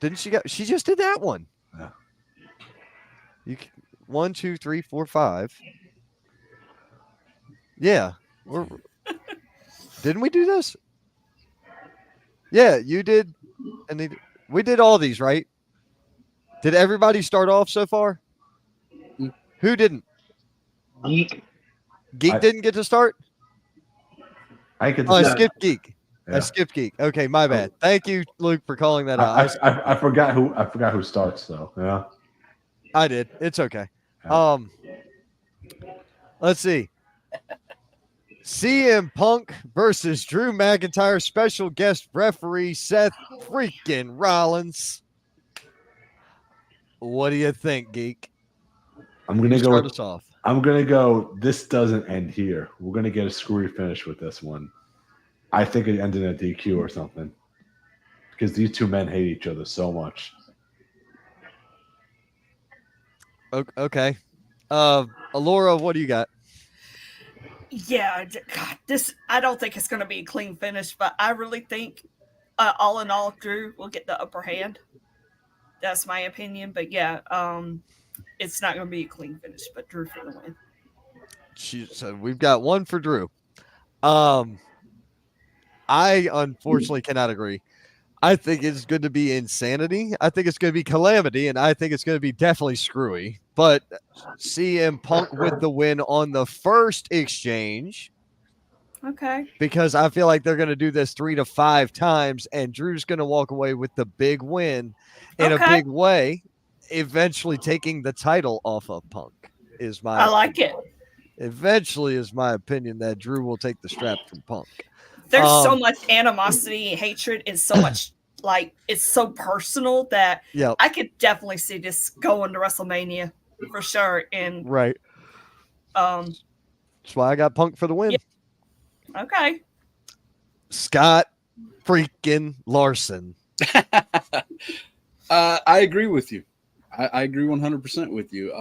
[SPEAKER 1] Didn't she get? She just did that one.
[SPEAKER 5] Yeah.
[SPEAKER 1] 1, 2, 3, 4, 5. Yeah. Didn't we do this? Yeah, you did. And we did all these, right? Did everybody start off so far? Who didn't?
[SPEAKER 3] Geek.
[SPEAKER 1] Geek didn't get to start? I skipped Geek. Yeah. I skipped Geek. Okay, my bad. Thank you, Luke, for calling that out.
[SPEAKER 5] I forgot who starts though. Yeah.
[SPEAKER 1] I did. It's okay. Yeah. Let's see. CM Punk versus Drew McIntyre, special guest referee Seth freaking Rollins. What do you think, Geek?
[SPEAKER 5] I'm gonna go.
[SPEAKER 1] Start us off.
[SPEAKER 5] I'm gonna go. This doesn't end here. We're gonna get a screwy finish with this one. I think it ended in a DQ or something because these two men hate each other so much.
[SPEAKER 1] Okay. Alora, what do you got?
[SPEAKER 4] Yeah, God, I don't think it's going to be a clean finish, but I really think, all in all, Drew will get the upper hand. That's my opinion, but yeah, it's not going to be a clean finish, but Drew's going to win.
[SPEAKER 1] So we've got one for Drew. I unfortunately cannot agree. I think it's going to be insanity. I think it's going to be calamity, and I think it's going to be definitely screwy. But CM Punk with the win on the first exchange.
[SPEAKER 4] Okay.
[SPEAKER 1] Because I feel like they're going to do this 3 to 5 times, and Drew's going to walk away with the big win in a big way, eventually taking the title off of Punk. I
[SPEAKER 4] like it.
[SPEAKER 1] Eventually is my opinion that Drew will take the strap from Punk.
[SPEAKER 4] There's so much animosity and hatred and so much it's so personal that I could definitely see this going to WrestleMania for sure. And
[SPEAKER 1] right. That's why I got Punk for the win.
[SPEAKER 4] Yeah. Okay.
[SPEAKER 1] Scott freaking Larson.
[SPEAKER 2] I agree with you. I agree 100% with you.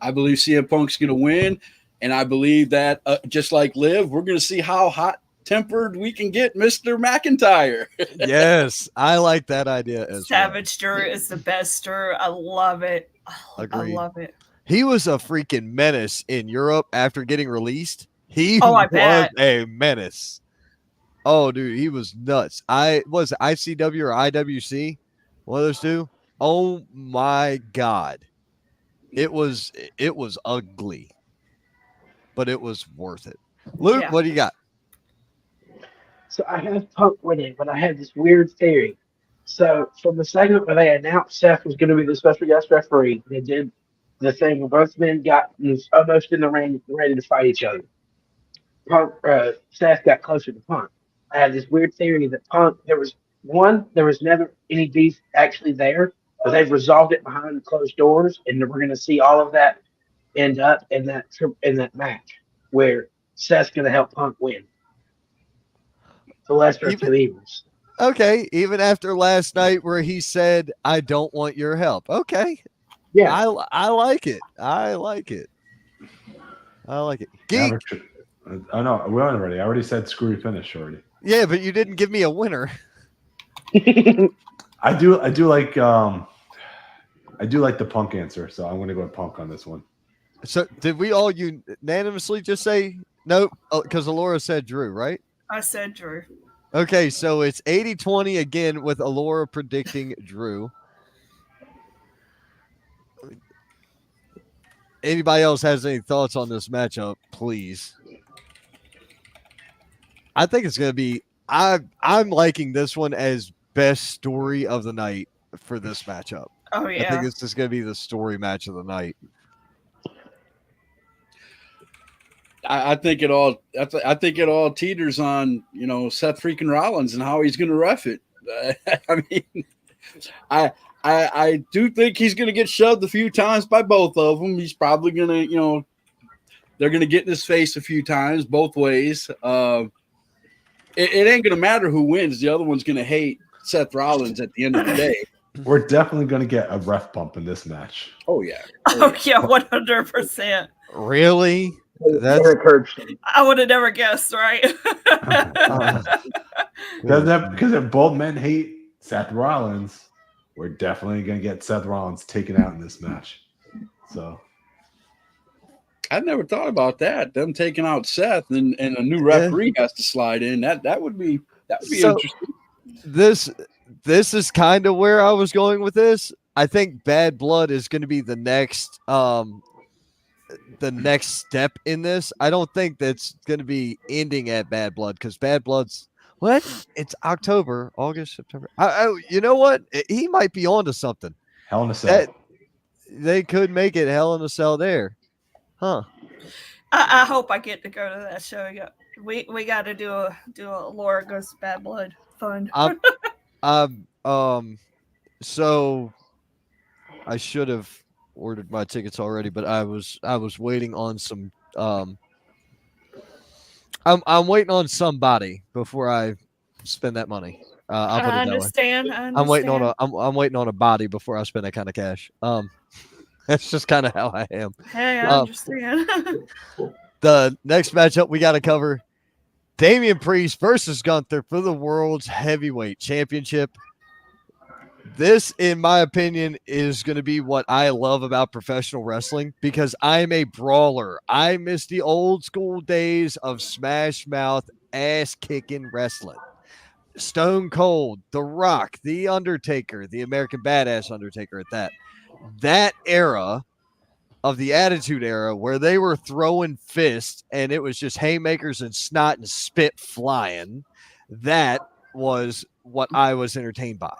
[SPEAKER 2] I believe CM Punk's going to win. And I believe that just like Liv, we're going to see how hot-tempered we can get Mr. McIntyre.
[SPEAKER 1] Yes, I like that idea as
[SPEAKER 4] Savage Drew is the best Drew. I love it.
[SPEAKER 1] Agreed.
[SPEAKER 4] I love it.
[SPEAKER 1] He was a freaking menace in Europe after getting released. He was a menace. Oh, dude, he was nuts. I was ICW or IWC, one of those two. Oh my God. It was ugly, but it was worth it. Luke,
[SPEAKER 4] Yeah.
[SPEAKER 1] what do you got?
[SPEAKER 3] So I have Punk winning, but I have this weird theory. So from the segment where they announced Seth was going to be the special guest referee, they did the thing where both men got almost in the ring, ready to fight each other. Punk, Seth got closer to Punk. I have this weird theory that Punk, there was never any beef actually there, but they've resolved it behind closed doors, and we're going to see all of that end up in that match where Seth's going to help Punk win. The lesser of two evils.
[SPEAKER 1] Okay, even after last night where he said, "I don't want your help." Okay,
[SPEAKER 3] yeah,
[SPEAKER 1] I like it. I like it. Geek.
[SPEAKER 5] Oh no, we already. I already said screw your finish already.
[SPEAKER 1] Yeah, but you didn't give me a winner.
[SPEAKER 5] I do like the Punk answer, so I'm going to go with Punk on this one.
[SPEAKER 1] So did we all unanimously just say nope? Because Alora said Drew, right?
[SPEAKER 4] I said Drew.
[SPEAKER 1] Okay, so it's 80-20 again with Alora predicting Drew. Anybody else has any thoughts on this matchup, please? I think it's going to be I'm liking this one as best story of the night for this matchup.
[SPEAKER 4] Oh yeah.
[SPEAKER 1] I think this is going to be the story match of the night.
[SPEAKER 2] I think it all teeters on, Seth freaking Rollins and how he's going to ref it. I mean, I do think he's going to get shoved a few times by both of them. He's probably going to, they're going to get in his face a few times both ways. It ain't going to matter who wins. The other one's going to hate Seth Rollins at the end of the day.
[SPEAKER 5] We're definitely going to get a ref bump in this match.
[SPEAKER 2] Oh, yeah.
[SPEAKER 4] Oh, yeah, 100%.
[SPEAKER 1] Really?
[SPEAKER 3] That's
[SPEAKER 4] I would have never guessed, right?
[SPEAKER 5] Because if both men hate Seth Rollins, we're definitely going to get Seth Rollins taken out in this match. So
[SPEAKER 2] I never thought about that. Them taking out Seth and a new referee has to slide in. That would be interesting.
[SPEAKER 1] This is kind of where I was going with this. I think Bad Blood is going to be the next step in this. I don't think that's going to be ending at Bad Blood because Bad Blood's it's October, August, September. You know what? He might be onto something.
[SPEAKER 5] Hell in a Cell.
[SPEAKER 1] They could make it Hell in a Cell there, huh?
[SPEAKER 4] I hope I get to go to that show. Yeah, we got to do a Laura Goes to Bad Blood fund.
[SPEAKER 1] So I should have ordered my tickets already, but I was waiting on some. I'm waiting on somebody before I spend that money. I'll put it
[SPEAKER 4] I understand.
[SPEAKER 1] I'm waiting on I'm waiting on a body before I spend that kind of cash. That's just kind of how I am.
[SPEAKER 4] Hey, I understand.
[SPEAKER 1] The next matchup we got to cover: Damian Priest versus Gunther for the World's Heavyweight Championship. This, in my opinion, is going to be what I love about professional wrestling because I'm a brawler. I miss the old school days of smash mouth, ass kicking wrestling. Stone Cold, The Rock, The Undertaker, the American Badass Undertaker at that. That era of the Attitude Era where they were throwing fists and it was just haymakers and snot and spit flying. That was what I was entertained by.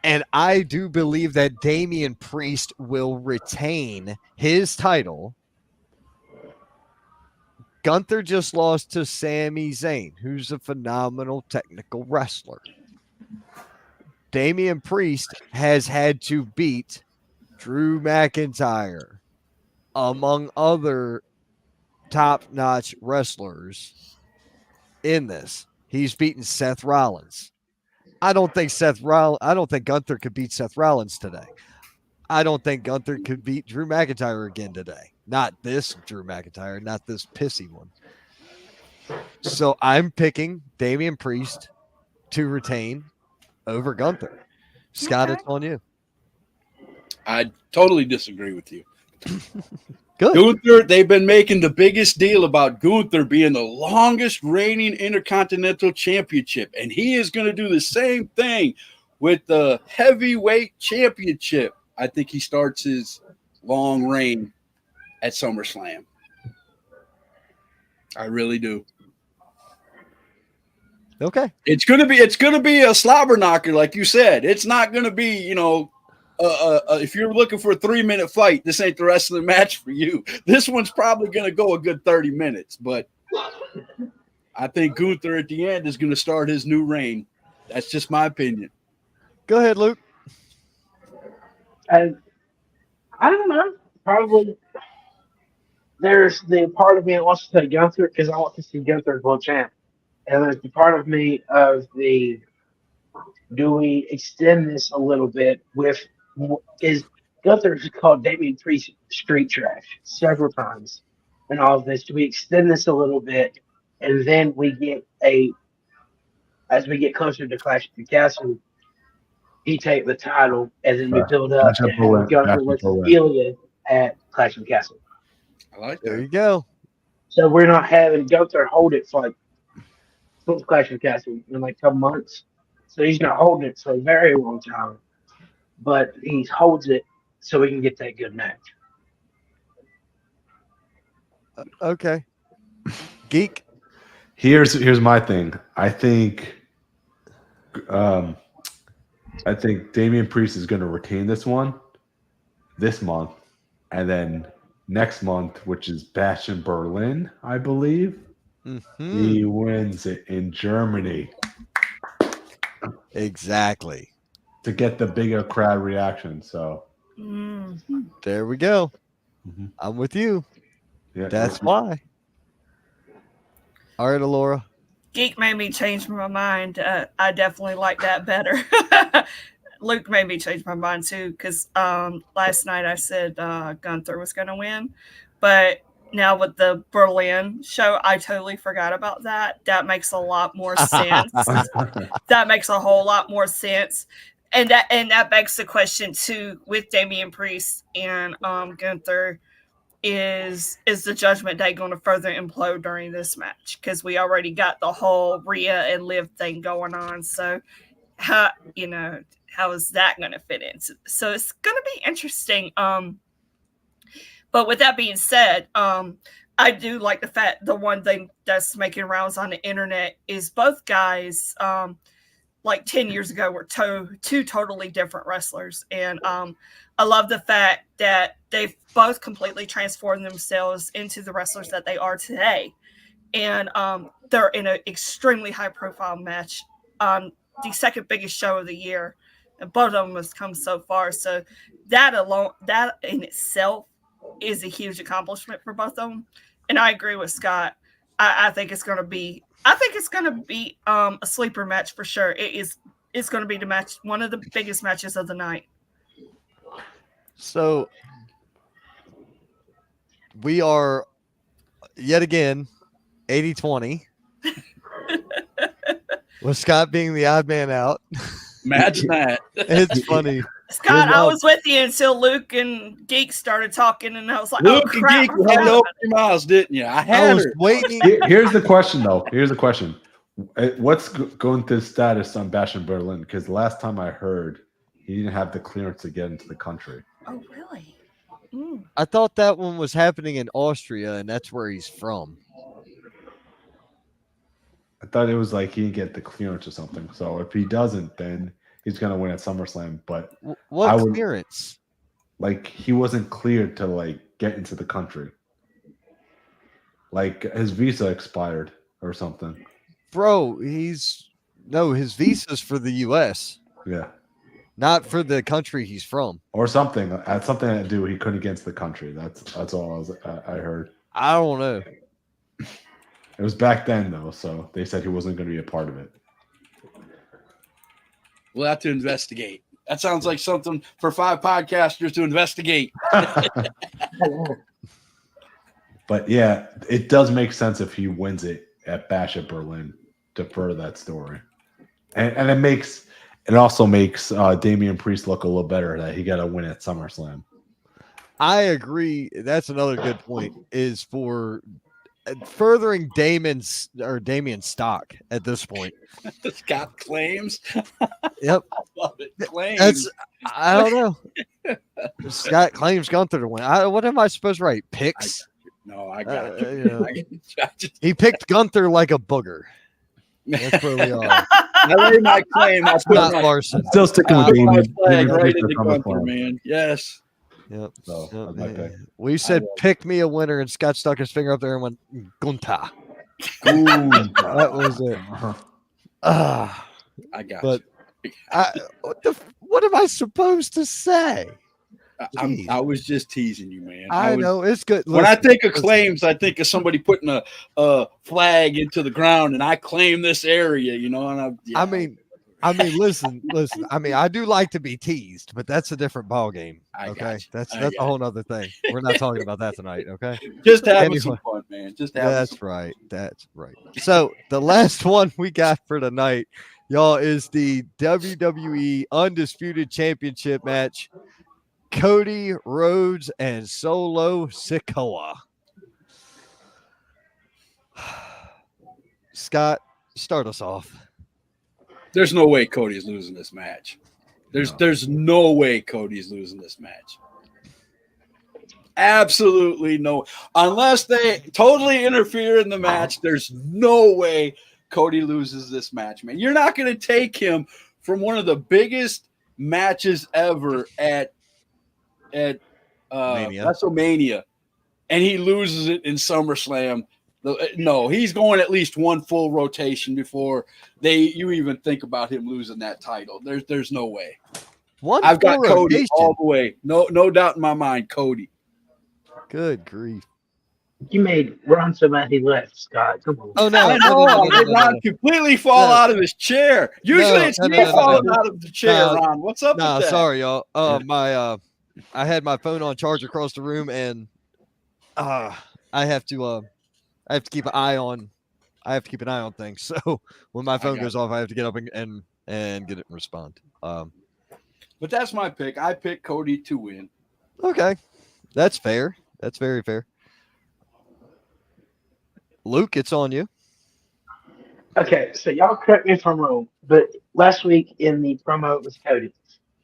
[SPEAKER 1] And I do believe that Damian Priest will retain his title. Gunther just lost to Sami Zayn, who's a phenomenal technical wrestler. Damian Priest has had to beat Drew McIntyre, among other top-notch wrestlers in this. He's beaten Seth Rollins. I don't think Gunther could beat Seth Rollins today. I don't think Gunther could beat Drew McIntyre again today. Not this Drew McIntyre, not this pissy one. So I'm picking Damian Priest to retain over Gunther. Scott, It's on you.
[SPEAKER 2] I totally disagree with you.
[SPEAKER 1] Good.
[SPEAKER 2] Gunther, they've been making the biggest deal about Gunther being the longest reigning Intercontinental Championship, and he is going to do the same thing with the Heavyweight Championship. I think he starts his long reign at SummerSlam. I really do.
[SPEAKER 1] Okay.
[SPEAKER 2] It's gonna be a slobber knocker, like you said. It's not gonna be, if you're looking for a 3-minute fight, this ain't the wrestling match for you. This one's probably gonna go a good 30 minutes, but I think Gunther at the end is gonna start his new reign. That's just my opinion.
[SPEAKER 1] Go ahead, Luke.
[SPEAKER 3] I don't know. Probably there's the part of me that wants to say Gunther because I want to see Gunther as world champ. And there's the part of me of do we extend this a little bit with, is Gunther has called Damian Priest street trash several times and all of this. Do we extend this a little bit and then we get as we get closer to Clash of the Castle, he take the title and then we build up and have Gunther versus Ilya at Clash of the Castle.
[SPEAKER 2] I like
[SPEAKER 1] There
[SPEAKER 2] that.
[SPEAKER 1] you go.
[SPEAKER 3] So we're not having Gunther hold it for since Clash of the Castle in like a couple months. So he's not holding it for a very long time. But he holds it so we can get that good match.
[SPEAKER 1] Okay. Geek.
[SPEAKER 5] Here's my thing. I think Damian Priest is going to retain this one this month, and then next month, which is Bash in Berlin, I believe, he wins it in Germany.
[SPEAKER 1] Exactly.
[SPEAKER 5] To get the bigger crowd reaction. So
[SPEAKER 1] there we go.
[SPEAKER 5] Mm-hmm.
[SPEAKER 1] I'm with you.
[SPEAKER 5] Yeah,
[SPEAKER 1] that's why. All right, Alora.
[SPEAKER 4] Geek made me change my mind. I definitely like that better. Luke made me change my mind too because last night I said Gunther was going to win, but now with the Berlin show, I totally forgot about that. That makes a lot more sense. That makes a whole lot more sense. And that begs the question too with Damian Priest and Gunther, is the Judgment Day going to further implode during this match? Because we already got the whole Rhea and Liv thing going on. So how is that going to fit in? So it's going to be interesting. But with that being said, I do like the one thing that's making rounds on the internet is both guys, like 10 years ago, were two totally different wrestlers. And I love the fact that they've both completely transformed themselves into the wrestlers that they are today. And they're in an extremely high-profile match on the second biggest show of the year. And both of them has come so far. So that in itself is a huge accomplishment for both of them. And I agree with Scott. I think it's going to be a sleeper match for sure. It's going to be the match, one of the biggest matches of the night.
[SPEAKER 1] So we are yet again 80-20 with Scott being the odd man out.
[SPEAKER 2] Imagine that.
[SPEAKER 1] It's funny.
[SPEAKER 4] Scott, I was with you until Luke and Geek started talking, and I was like,
[SPEAKER 2] Luke and Geek, you had to open your mouths, didn't you? I was
[SPEAKER 1] waiting.
[SPEAKER 5] Here's the question, though. Here's the question. What's going through status on Bash in Berlin? Because the last time I heard, he didn't have the clearance to get into the country.
[SPEAKER 4] Oh, really?
[SPEAKER 1] I thought that one was happening in Austria, and that's where he's from.
[SPEAKER 5] I thought it was like he didn't get the clearance or something. So if he doesn't, then he's going to win at SummerSlam. But
[SPEAKER 1] what clearance?
[SPEAKER 5] Like he wasn't cleared to like get into the country. Like his visa expired or something.
[SPEAKER 1] Bro, his visa's for the U.S.
[SPEAKER 5] Yeah.
[SPEAKER 1] Not for the country he's from.
[SPEAKER 5] Or something. It had something to do. He couldn't get into the country. That's all I heard.
[SPEAKER 1] I don't know.
[SPEAKER 5] It was back then, though, so they said he wasn't going to be a part of it.
[SPEAKER 2] We'll have to investigate. That sounds like something for 5 podcasters to investigate.
[SPEAKER 5] But yeah, it does make sense if he wins it at Bash at Berlin to further that story, and it also makes Damian Priest look a little better that he got a win at SummerSlam.
[SPEAKER 1] I agree. That's another good point. Is for furthering Damon's or Damien's stock at this point.
[SPEAKER 2] Scott claims.
[SPEAKER 1] Yep.
[SPEAKER 2] I love it. Claims.
[SPEAKER 1] That's I don't know. Scott claims Gunther to win. What am I supposed to write? Picks?
[SPEAKER 2] No, I got you.
[SPEAKER 1] You know,
[SPEAKER 2] I just,
[SPEAKER 1] he picked Gunther like a booger. That's where we are.
[SPEAKER 2] I lay my claim. I put
[SPEAKER 1] Not
[SPEAKER 2] my,
[SPEAKER 1] Larson.
[SPEAKER 5] Still sticking with
[SPEAKER 2] put my
[SPEAKER 5] Damien.
[SPEAKER 2] flag
[SPEAKER 5] Damien
[SPEAKER 2] right
[SPEAKER 5] Priest
[SPEAKER 2] into
[SPEAKER 5] from the
[SPEAKER 2] Gunther,
[SPEAKER 5] club.
[SPEAKER 2] man. Yes.
[SPEAKER 1] Yep.
[SPEAKER 5] So,
[SPEAKER 1] Yep.
[SPEAKER 5] that's my pick.
[SPEAKER 1] We said pick me a winner, and Scott stuck his finger up there and went Gunther. That was it.
[SPEAKER 2] I got
[SPEAKER 1] But
[SPEAKER 2] you.
[SPEAKER 1] what am I supposed to say?
[SPEAKER 2] I was just teasing you, man.
[SPEAKER 1] I know it's good.
[SPEAKER 2] When I think of claims, I think of somebody putting a flag into the ground, and I claim this area, you know. And
[SPEAKER 1] I mean, listen. I mean, I do like to be teased, but that's a different ball game. Okay, that's a whole nother thing. We're not talking about that tonight. Okay,
[SPEAKER 2] just having some fun, man. Just having
[SPEAKER 1] that's right. That's right. So the last one we got for tonight, y'all, is the WWE Undisputed Championship match. Cody Rhodes and Solo Sikoa. Scott, start us off.
[SPEAKER 2] There's no way Cody's losing this match. There's no way Cody's losing this match. Absolutely no. Unless they totally interfere in the match, there's no way Cody loses this match, man. You're not going to take him from one of the biggest matches ever at WrestleMania, and he loses it in SummerSlam. No, he's going at least one full rotation before you even think about him losing that title. There's no way. I've got Cody rotation all the way. No doubt in my mind, Cody.
[SPEAKER 1] Good grief.
[SPEAKER 3] You made Ron so mad he left, Scott. Come on.
[SPEAKER 1] Oh, no.
[SPEAKER 2] Ron completely fall out of his chair. Usually it's me falling out of the chair, Ron. What's up with that?
[SPEAKER 1] Sorry, y'all. I had my phone on charge across the room, and I have to keep an eye on things. So when my phone goes off, I have to get up and get it and respond.
[SPEAKER 2] But that's my pick. I picked Cody to win.
[SPEAKER 1] Okay. That's fair. That's very fair. Luke, it's on you.
[SPEAKER 3] Okay, so y'all correct me if I'm wrong, but last week in the promo with Cody,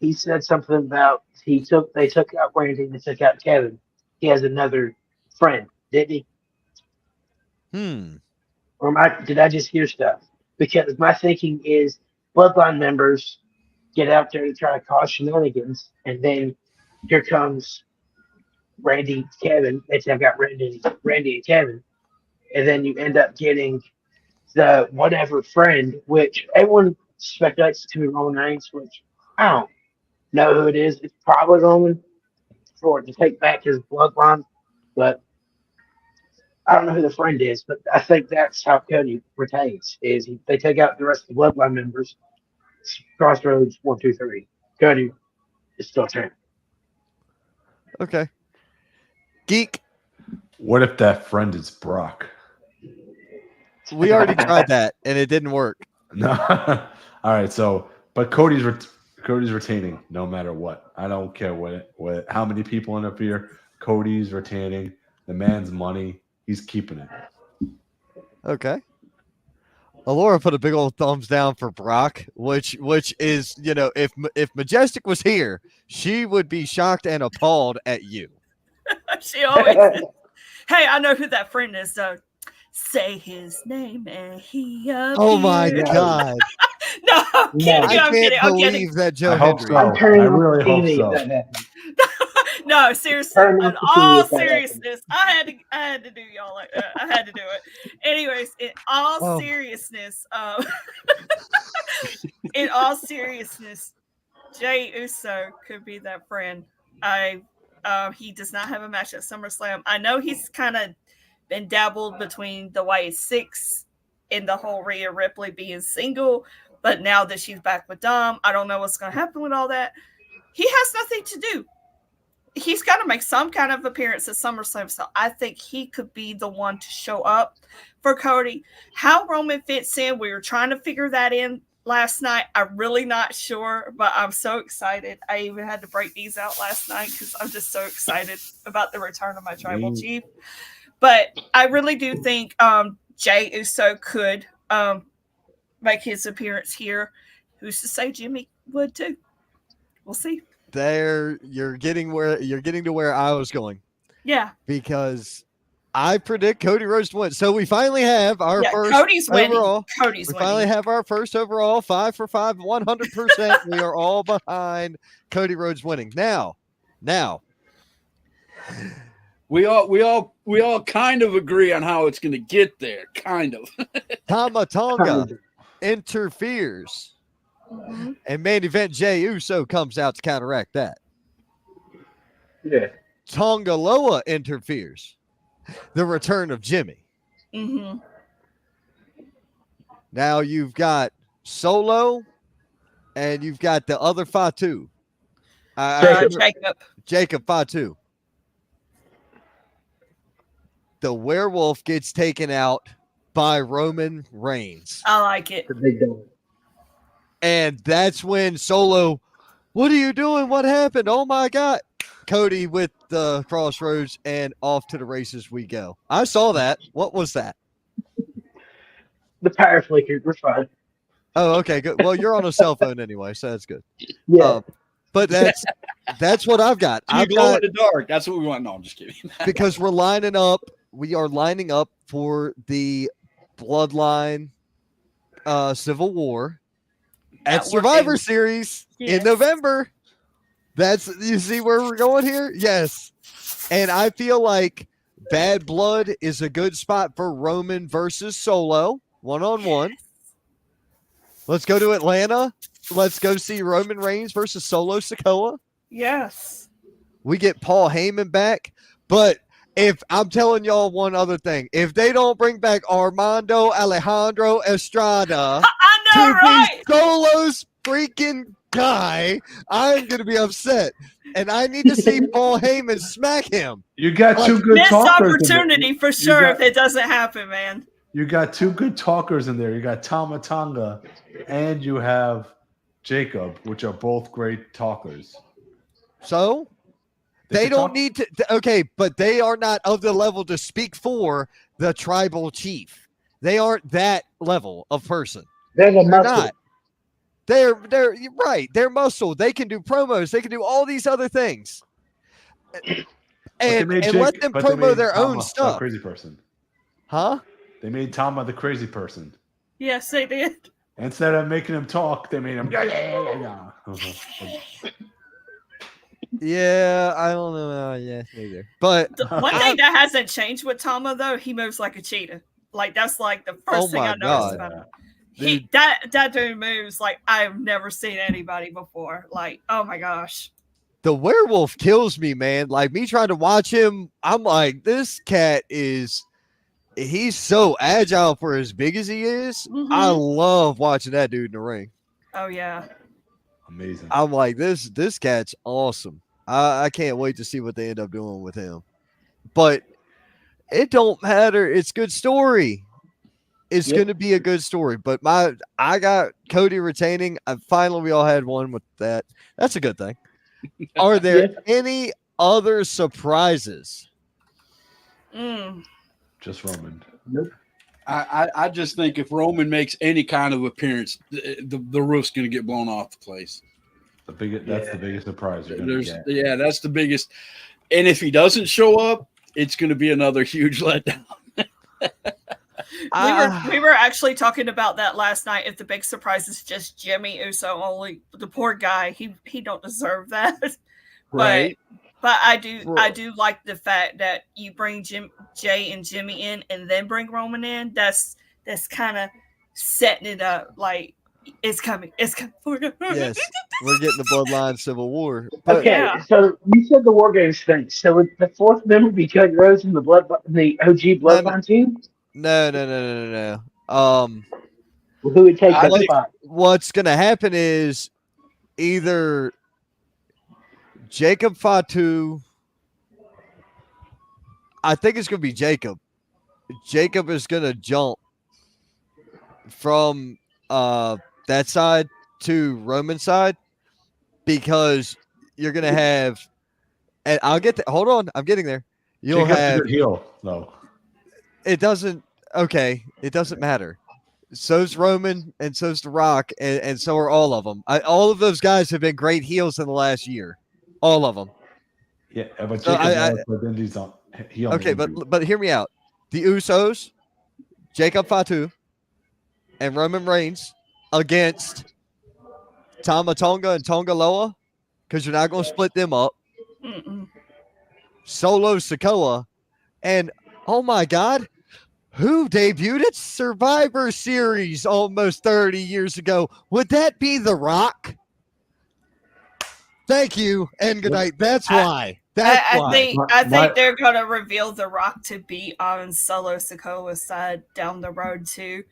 [SPEAKER 3] he said something about they took out Randy, they took out Kevin. He has another friend, didn't he? Or did I just hear stuff? Because my thinking is Bloodline members get out there to try to cause shenanigans, and then here comes Randy, Kevin. They take out Randy and Kevin, and then you end up getting the whatever friend, which everyone speculates to be Roman Reigns, which I don't know who it is. It's probably Roman for to take back his bloodline, but I don't know who the friend is. But I think that's how Cody retains. They take out the rest of the bloodline members. Crossroads 1, 2, 3. Cody is still turning.
[SPEAKER 1] Okay. Geek.
[SPEAKER 5] What if that friend is Brock?
[SPEAKER 1] We already tried that and it didn't work.
[SPEAKER 5] No. All right. So, but Cody's retaining no matter what. I don't care how many people interfere. Cody's retaining. The man's money. He's keeping it.
[SPEAKER 1] Okay. Alora put a big old thumbs down for Brock, which is, if Majestic was here, she would be shocked and appalled at you.
[SPEAKER 4] She always is. Hey, I know who that friend is, though. Say his name and he appears.
[SPEAKER 1] Oh my God.
[SPEAKER 4] No, I'm kidding.
[SPEAKER 1] I can't believe that Joe Hendry.
[SPEAKER 5] I really hope so.
[SPEAKER 4] No, seriously. In all seriousness, I had to do y'all like that. I had to do it. Anyways, in all seriousness, Jey Uso could be that friend. He does not have a match at SummerSlam. I know he's kind of been dabbled between the White Six and the whole Rhea Ripley being single, but now that she's back with Dom, I don't know what's going to happen with all that. He has nothing to do. He's got to make some kind of appearance at SummerSlam, so I think he could be the one to show up for Cody. How Roman fits in, we were trying to figure that in last night. I'm really not sure, but I'm so excited. I even had to break these out last night because I'm just so excited about the return of my tribal chief. But I really do think Jay Uso could make his appearance here. Who's to say Jimmy would too? We'll see.
[SPEAKER 1] There, you're getting to where I was going.
[SPEAKER 4] Yeah,
[SPEAKER 1] because I predict Cody Rhodes to win. So we finally have our first
[SPEAKER 4] Cody's
[SPEAKER 1] overall.
[SPEAKER 4] Cody's
[SPEAKER 1] we
[SPEAKER 4] winning.
[SPEAKER 1] Finally have our first overall 5 for 5, 100%. We are all behind Cody Rhodes winning. Now,
[SPEAKER 2] we all kind of agree on how it's going to get there. Kind of.
[SPEAKER 1] Tama Tonga interferes, and main event Jey Uso comes out to counteract that.
[SPEAKER 3] Yeah.
[SPEAKER 1] Tonga Loa interferes. The return of Jimmy.
[SPEAKER 4] Mm-hmm.
[SPEAKER 1] Now you've got Solo, and you've got the other Fatu. Jacob Fatu. The werewolf gets taken out by Roman Reigns.
[SPEAKER 4] I like it.
[SPEAKER 3] The big dog.
[SPEAKER 1] And that's when Solo, what are you doing? What happened? Oh my God. Cody with the crossroads, and off to the races we go. I saw that. What was that?
[SPEAKER 3] The power flicker. We're fine.
[SPEAKER 1] Oh, okay, good. Well, you're on a cell phone anyway, so that's good.
[SPEAKER 3] Yeah.
[SPEAKER 1] But that's what I've got.
[SPEAKER 2] You glow in the dark. That's what we want. No, I'm just kidding.
[SPEAKER 1] Because we're lining up. We are lining up for the Bloodline Civil War at Survivor Series in November. You see where we're going here? Yes. And I feel like Bad Blood is a good spot for Roman versus Solo, one-on-one. Let's go to Atlanta. Let's go see Roman Reigns versus Solo Sikoa.
[SPEAKER 4] Yes.
[SPEAKER 1] We get Paul Heyman back. But if I'm telling y'all one other thing, if they don't bring back Armando Alejandro Estrada
[SPEAKER 4] right?
[SPEAKER 1] Be Solo's freaking guy, I'm going to be upset. And I need to see Paul Heyman smack him.
[SPEAKER 5] You got two good
[SPEAKER 4] missed
[SPEAKER 5] talkers.
[SPEAKER 4] Opportunity for sure if it doesn't happen, man.
[SPEAKER 5] You got two good talkers in there. You got Tama Tonga and you have Jacob, which are both great talkers.
[SPEAKER 1] So they don't need to. Okay, but they are not of the level to speak for the tribal chief. They aren't that level of person.
[SPEAKER 3] They're
[SPEAKER 1] not. They're right. They're muscle. They can do promos. They can do all these other things. And let them promo their own stuff.
[SPEAKER 5] Crazy person.
[SPEAKER 1] Huh?
[SPEAKER 5] They made Tama the crazy person.
[SPEAKER 4] Yes, they did.
[SPEAKER 5] Instead of making him talk, they made him.
[SPEAKER 1] Yeah, I don't know. Yeah, either. But
[SPEAKER 4] the one thing that hasn't changed with Tama though, he moves like a cheetah. Like that's like the first thing I noticed about him. That dude moves like I've never seen anybody before. Like, oh my gosh.
[SPEAKER 1] The werewolf kills me, man. Like me trying to watch him, I'm like, this cat he's so agile for as big as he is.
[SPEAKER 4] Mm-hmm.
[SPEAKER 1] I love watching that dude in the ring.
[SPEAKER 4] Oh yeah.
[SPEAKER 5] Amazing.
[SPEAKER 1] I'm like, this cat's awesome. I can't wait to see what they end up doing with him. But it don't matter. It's good story. It's going to be a good story. But I got Cody retaining. Finally, we all had one with that. That's a good thing. Are there any other surprises?
[SPEAKER 5] Just Roman.
[SPEAKER 3] Nope.
[SPEAKER 2] I just think if Roman makes any kind of appearance, the roof's going to get blown off the place.
[SPEAKER 5] That's the biggest surprise you're going to get.
[SPEAKER 2] Yeah, that's the biggest. And if he doesn't show up, it's going to be another huge letdown.
[SPEAKER 4] We were actually talking about that last night. If the big surprise is just Jimmy Uso only, the poor guy, he don't deserve that.
[SPEAKER 2] Right.
[SPEAKER 4] But I do like the fact that you bring Jay and Jimmy in and then bring Roman in. That's kind of setting it up. Like it's coming. It's coming.
[SPEAKER 1] Yes, we're getting the Bloodline Civil War.
[SPEAKER 3] Okay, so you said the War Games thing. So would the fourth member be Cody Rhodes and the OG Bloodline team?
[SPEAKER 1] No.
[SPEAKER 3] Who would take that spot?
[SPEAKER 1] What's going to happen is either Jacob Fatu. I think it's going to be Jacob. Jacob is going to jump from that side to Roman side because you're gonna have, and I'll get hold on, I'm getting there. You'll
[SPEAKER 5] Jacob's
[SPEAKER 1] have
[SPEAKER 5] a good heel, though.
[SPEAKER 1] it doesn't matter. So's Roman and so's The Rock, and so are all of them. All of those guys have been great heels in the last year. All of them.
[SPEAKER 5] Yeah, but
[SPEAKER 1] So
[SPEAKER 5] okay,
[SPEAKER 1] but hear me out. The Usos, Jacob Fatu, and Roman Reigns against Tama Tonga and Tonga Loa, because you're not going to split them up.
[SPEAKER 4] Mm-mm.
[SPEAKER 1] Solo Sikoa, and oh my God, who debuted at Survivor Series almost 30 years ago? Would that be The Rock? Thank you, and good night. That's why.
[SPEAKER 4] I think they're gonna reveal The Rock to be on Solo Sikoa's side down the road too,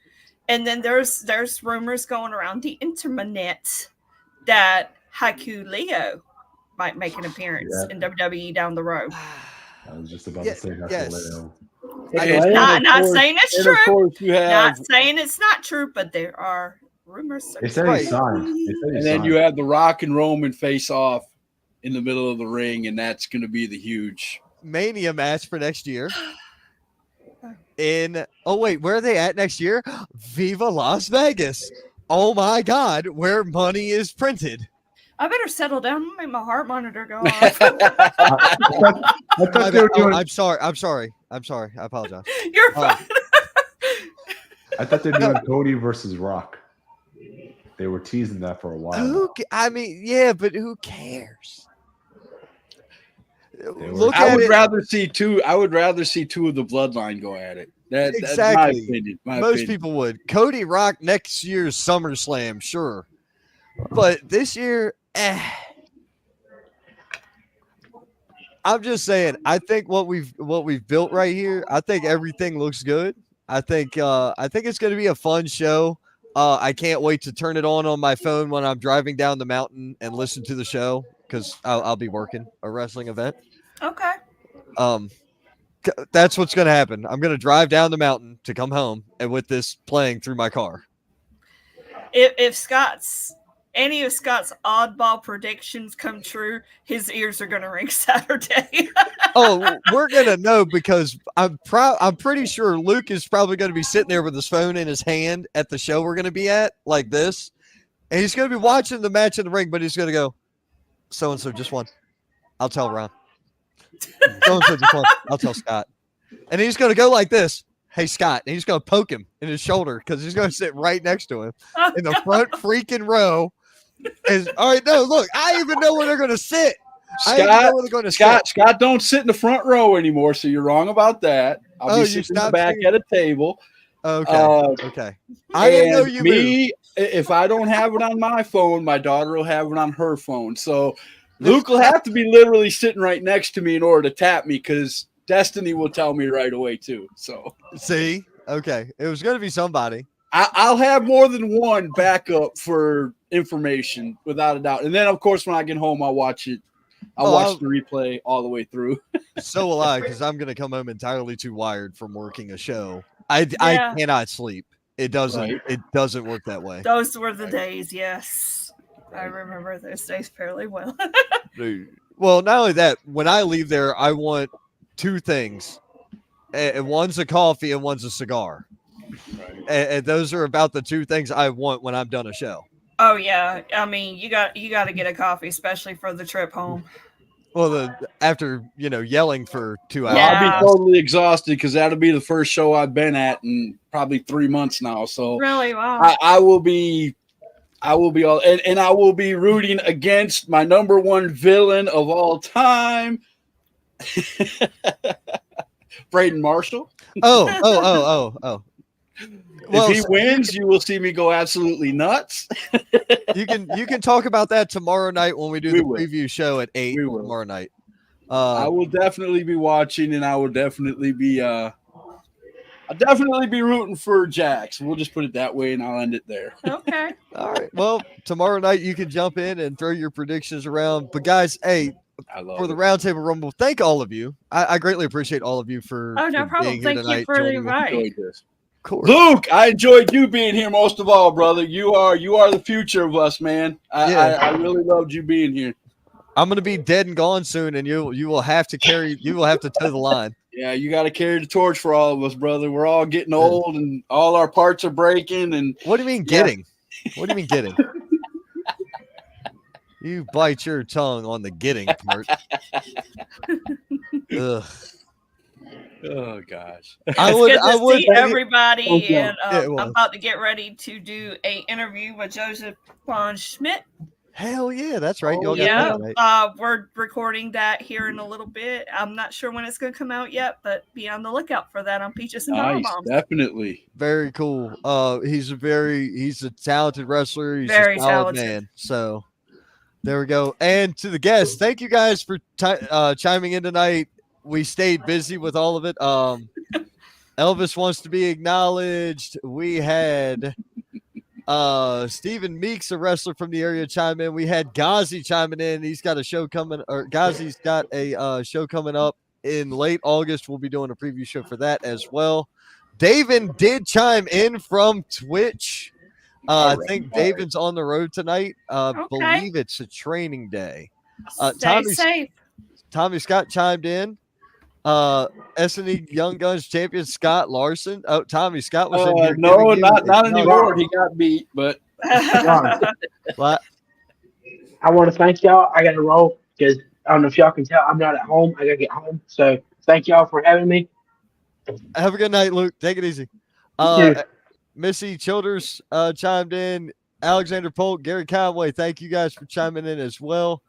[SPEAKER 4] and then there's rumors going around the internet that Haku Leo might make an appearance in WWE down the road.
[SPEAKER 5] I was just about to say Haku Leo.
[SPEAKER 4] Not saying it's true.
[SPEAKER 2] Of course you have,
[SPEAKER 4] not saying it's not true, but there are rumors.
[SPEAKER 5] They said he signed.
[SPEAKER 2] And then you have The Rock and Roman face off in the middle of the ring, and that's going to be the huge
[SPEAKER 1] Mania match for next year. Where are they at next year? Viva Las Vegas. Oh my God, where money is printed.
[SPEAKER 4] I better settle down and make my heart monitor go off.
[SPEAKER 1] I'm sorry. I apologize.
[SPEAKER 4] You're fine.
[SPEAKER 5] I thought they were doing Cody versus Rock. They were teasing that for a while.
[SPEAKER 1] But who cares?
[SPEAKER 2] I would rather see two of the Bloodline go at it.
[SPEAKER 1] Exactly.
[SPEAKER 2] That's my opinion.
[SPEAKER 1] Most people would. Cody Rock next year's SummerSlam, sure, but this year, I'm just saying. I think what we've built right here. I think everything looks good. I think it's going to be a fun show. I can't wait to turn it on my phone when I'm driving down the mountain and listen to the show because I'll be working a wrestling event.
[SPEAKER 4] Okay.
[SPEAKER 1] That's what's going to happen. I'm going to drive down the mountain to come home and with this playing through my car.
[SPEAKER 4] If any of Scott's oddball predictions come true, his ears are going to ring Saturday.
[SPEAKER 1] Oh, we're going to know because I'm pretty sure Luke is probably going to be sitting there with his phone in his hand at the show we're going to be at like this. And he's going to be watching the match in the ring, but he's going to go, so-and-so just won. I'll tell Ron. So-and-so just won. I'll tell Scott. And he's going to go like this. Hey, Scott. And he's going to poke him in his shoulder because he's going to sit right next to him in the front freaking row. All right, no, look, I even know where they're going to sit.
[SPEAKER 2] Scott don't sit in the front row anymore, so you're wrong about that. I'll be sitting in the back at a table.
[SPEAKER 1] Okay. I didn't know you moved.
[SPEAKER 2] If I don't have it on my phone, my daughter will have it on her phone. So Luke will have to be literally sitting right next to me in order to tap me because Destiny will tell me right away too. So
[SPEAKER 1] see, okay, it was going to be somebody.
[SPEAKER 2] I'll have more than one backup for information without a doubt. And then, of course, when I get home, I'll watch it. I'll watch the replay all the way through.
[SPEAKER 1] So will I, because I'm going to come home entirely too wired from working a show. I cannot sleep. It doesn't work that way.
[SPEAKER 4] Those were the days, yes. I remember those days fairly well.
[SPEAKER 1] Well, not only that, when I leave there, I want two things. And one's a coffee and one's a cigar. Right. And those are about the two things I want when I'm done a show.
[SPEAKER 4] Oh yeah, I mean you got to get a coffee, especially for the trip home.
[SPEAKER 1] Well, after yelling for 2 hours,
[SPEAKER 2] I'll be totally exhausted because that'll be the first show I've been at in probably 3 months now. So
[SPEAKER 4] really, wow,
[SPEAKER 2] I will be all, and I will be rooting against my number one villain of all time, Braden Marshall.
[SPEAKER 1] Oh.
[SPEAKER 2] Well, if he wins, you will see me go absolutely nuts.
[SPEAKER 1] You can talk about that tomorrow night when we do the preview show at 8 tomorrow night.
[SPEAKER 2] I will definitely be watching, and I will definitely be rooting for Jax. We'll just put it that way, and I'll end it there.
[SPEAKER 4] Okay.
[SPEAKER 1] All right. Well, tomorrow night you can jump in and throw your predictions around. But guys, hey, for the Roundtable Rumble, thank all of you. I greatly appreciate all of you for
[SPEAKER 4] no problem.
[SPEAKER 1] being here
[SPEAKER 4] thank
[SPEAKER 1] tonight.
[SPEAKER 4] You for the invite.
[SPEAKER 1] course.
[SPEAKER 2] Luke, I enjoyed you being here most of all, brother. You are the future of us, man. I really loved you being here.
[SPEAKER 1] I'm gonna be dead and gone soon, and you will have to toe the line.
[SPEAKER 2] Yeah, you got to carry the torch for all of us, brother. We're all getting old, and all our parts are breaking. And
[SPEAKER 1] what do you mean getting? What do you mean getting? You bite your tongue on the getting part. Ugh.
[SPEAKER 2] Oh gosh.
[SPEAKER 1] I would
[SPEAKER 4] see everybody, and I'm about to get ready to do a interview with Joseph von Schmidt.
[SPEAKER 1] Hell yeah, that's right.
[SPEAKER 4] We're recording that here in a little bit. I'm not sure when it's going to come out yet, but be on the lookout for that on Peaches and Power Bombs.
[SPEAKER 2] Definitely.
[SPEAKER 1] Very cool. He's a talented wrestler. He's
[SPEAKER 4] very
[SPEAKER 1] a solid
[SPEAKER 4] talented
[SPEAKER 1] man. So there we go. And to the guests, thank you guys for chiming in tonight. We stayed busy with all of it. Elvis wants to be acknowledged. We had Stephen Meeks, a wrestler from the area, chime in. We had Ghazi chiming in. He's got a show coming, or Ghazi's got a show coming up in late August. We'll be doing a preview show for that as well. David did chime in from Twitch. I think David's on the road tonight. Believe it's a training day.
[SPEAKER 4] Stay safe.
[SPEAKER 1] Tommy Scott chimed in. S&E Young Guns champion Scott Larson. Oh, Tommy Scott was in here.
[SPEAKER 2] No, not anymore. He got beat, but
[SPEAKER 1] what?
[SPEAKER 3] I want to thank y'all. I got to roll because I don't know if y'all can tell I'm not at home. I got to get home. So thank y'all for having me.
[SPEAKER 1] Have a good night, Luke. Take it easy. Missy Childers chimed in. Alexander Polk, Gary Conway, thank you guys for chiming in as well.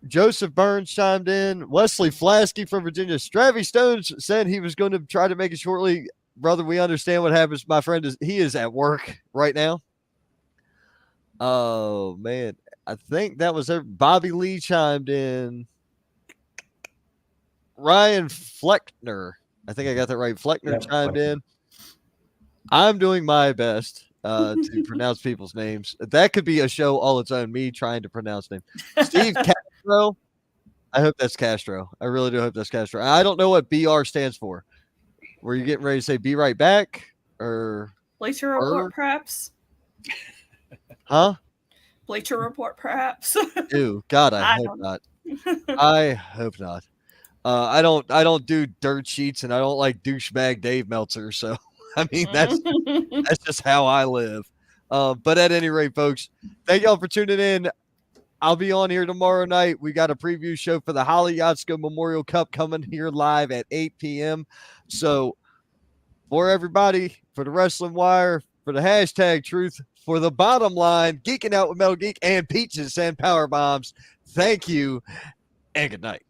[SPEAKER 1] Joseph Burns chimed in. Wesley Flasky from Virginia. Stravy Stones said he was going to try to make it shortly. Brother, we understand what happens. My friend is at work right now. Oh man, I think that was Bobby Lee chimed in. Ryan Fleckner, I think I got that right. Fleckner chimed in. I'm doing my best to pronounce people's names. That could be a show all its own, me trying to pronounce names. Steve Castro. I hope that's Castro. I really do hope that's Castro. I don't know what BR stands for. Were you getting ready to say be right back? Or
[SPEAKER 4] Bleacher Report, perhaps?
[SPEAKER 1] Huh?
[SPEAKER 4] Bleacher Report, perhaps?
[SPEAKER 1] Ew, God, I hope not. I hope not. I don't do dirt sheets, and I don't like douchebag Dave Meltzer, so I mean, that's just how I live. But at any rate, folks, thank y'all for tuning in. I'll be on here tomorrow night. We got a preview show for the Holly Yatsko Memorial Cup coming here live at 8 p.m. So for everybody, for the Wrestling Wire, for the hashtag truth, for the bottom line, Geeking Out with Metal Geek, and Peaches and Power Bombs, thank you and good night.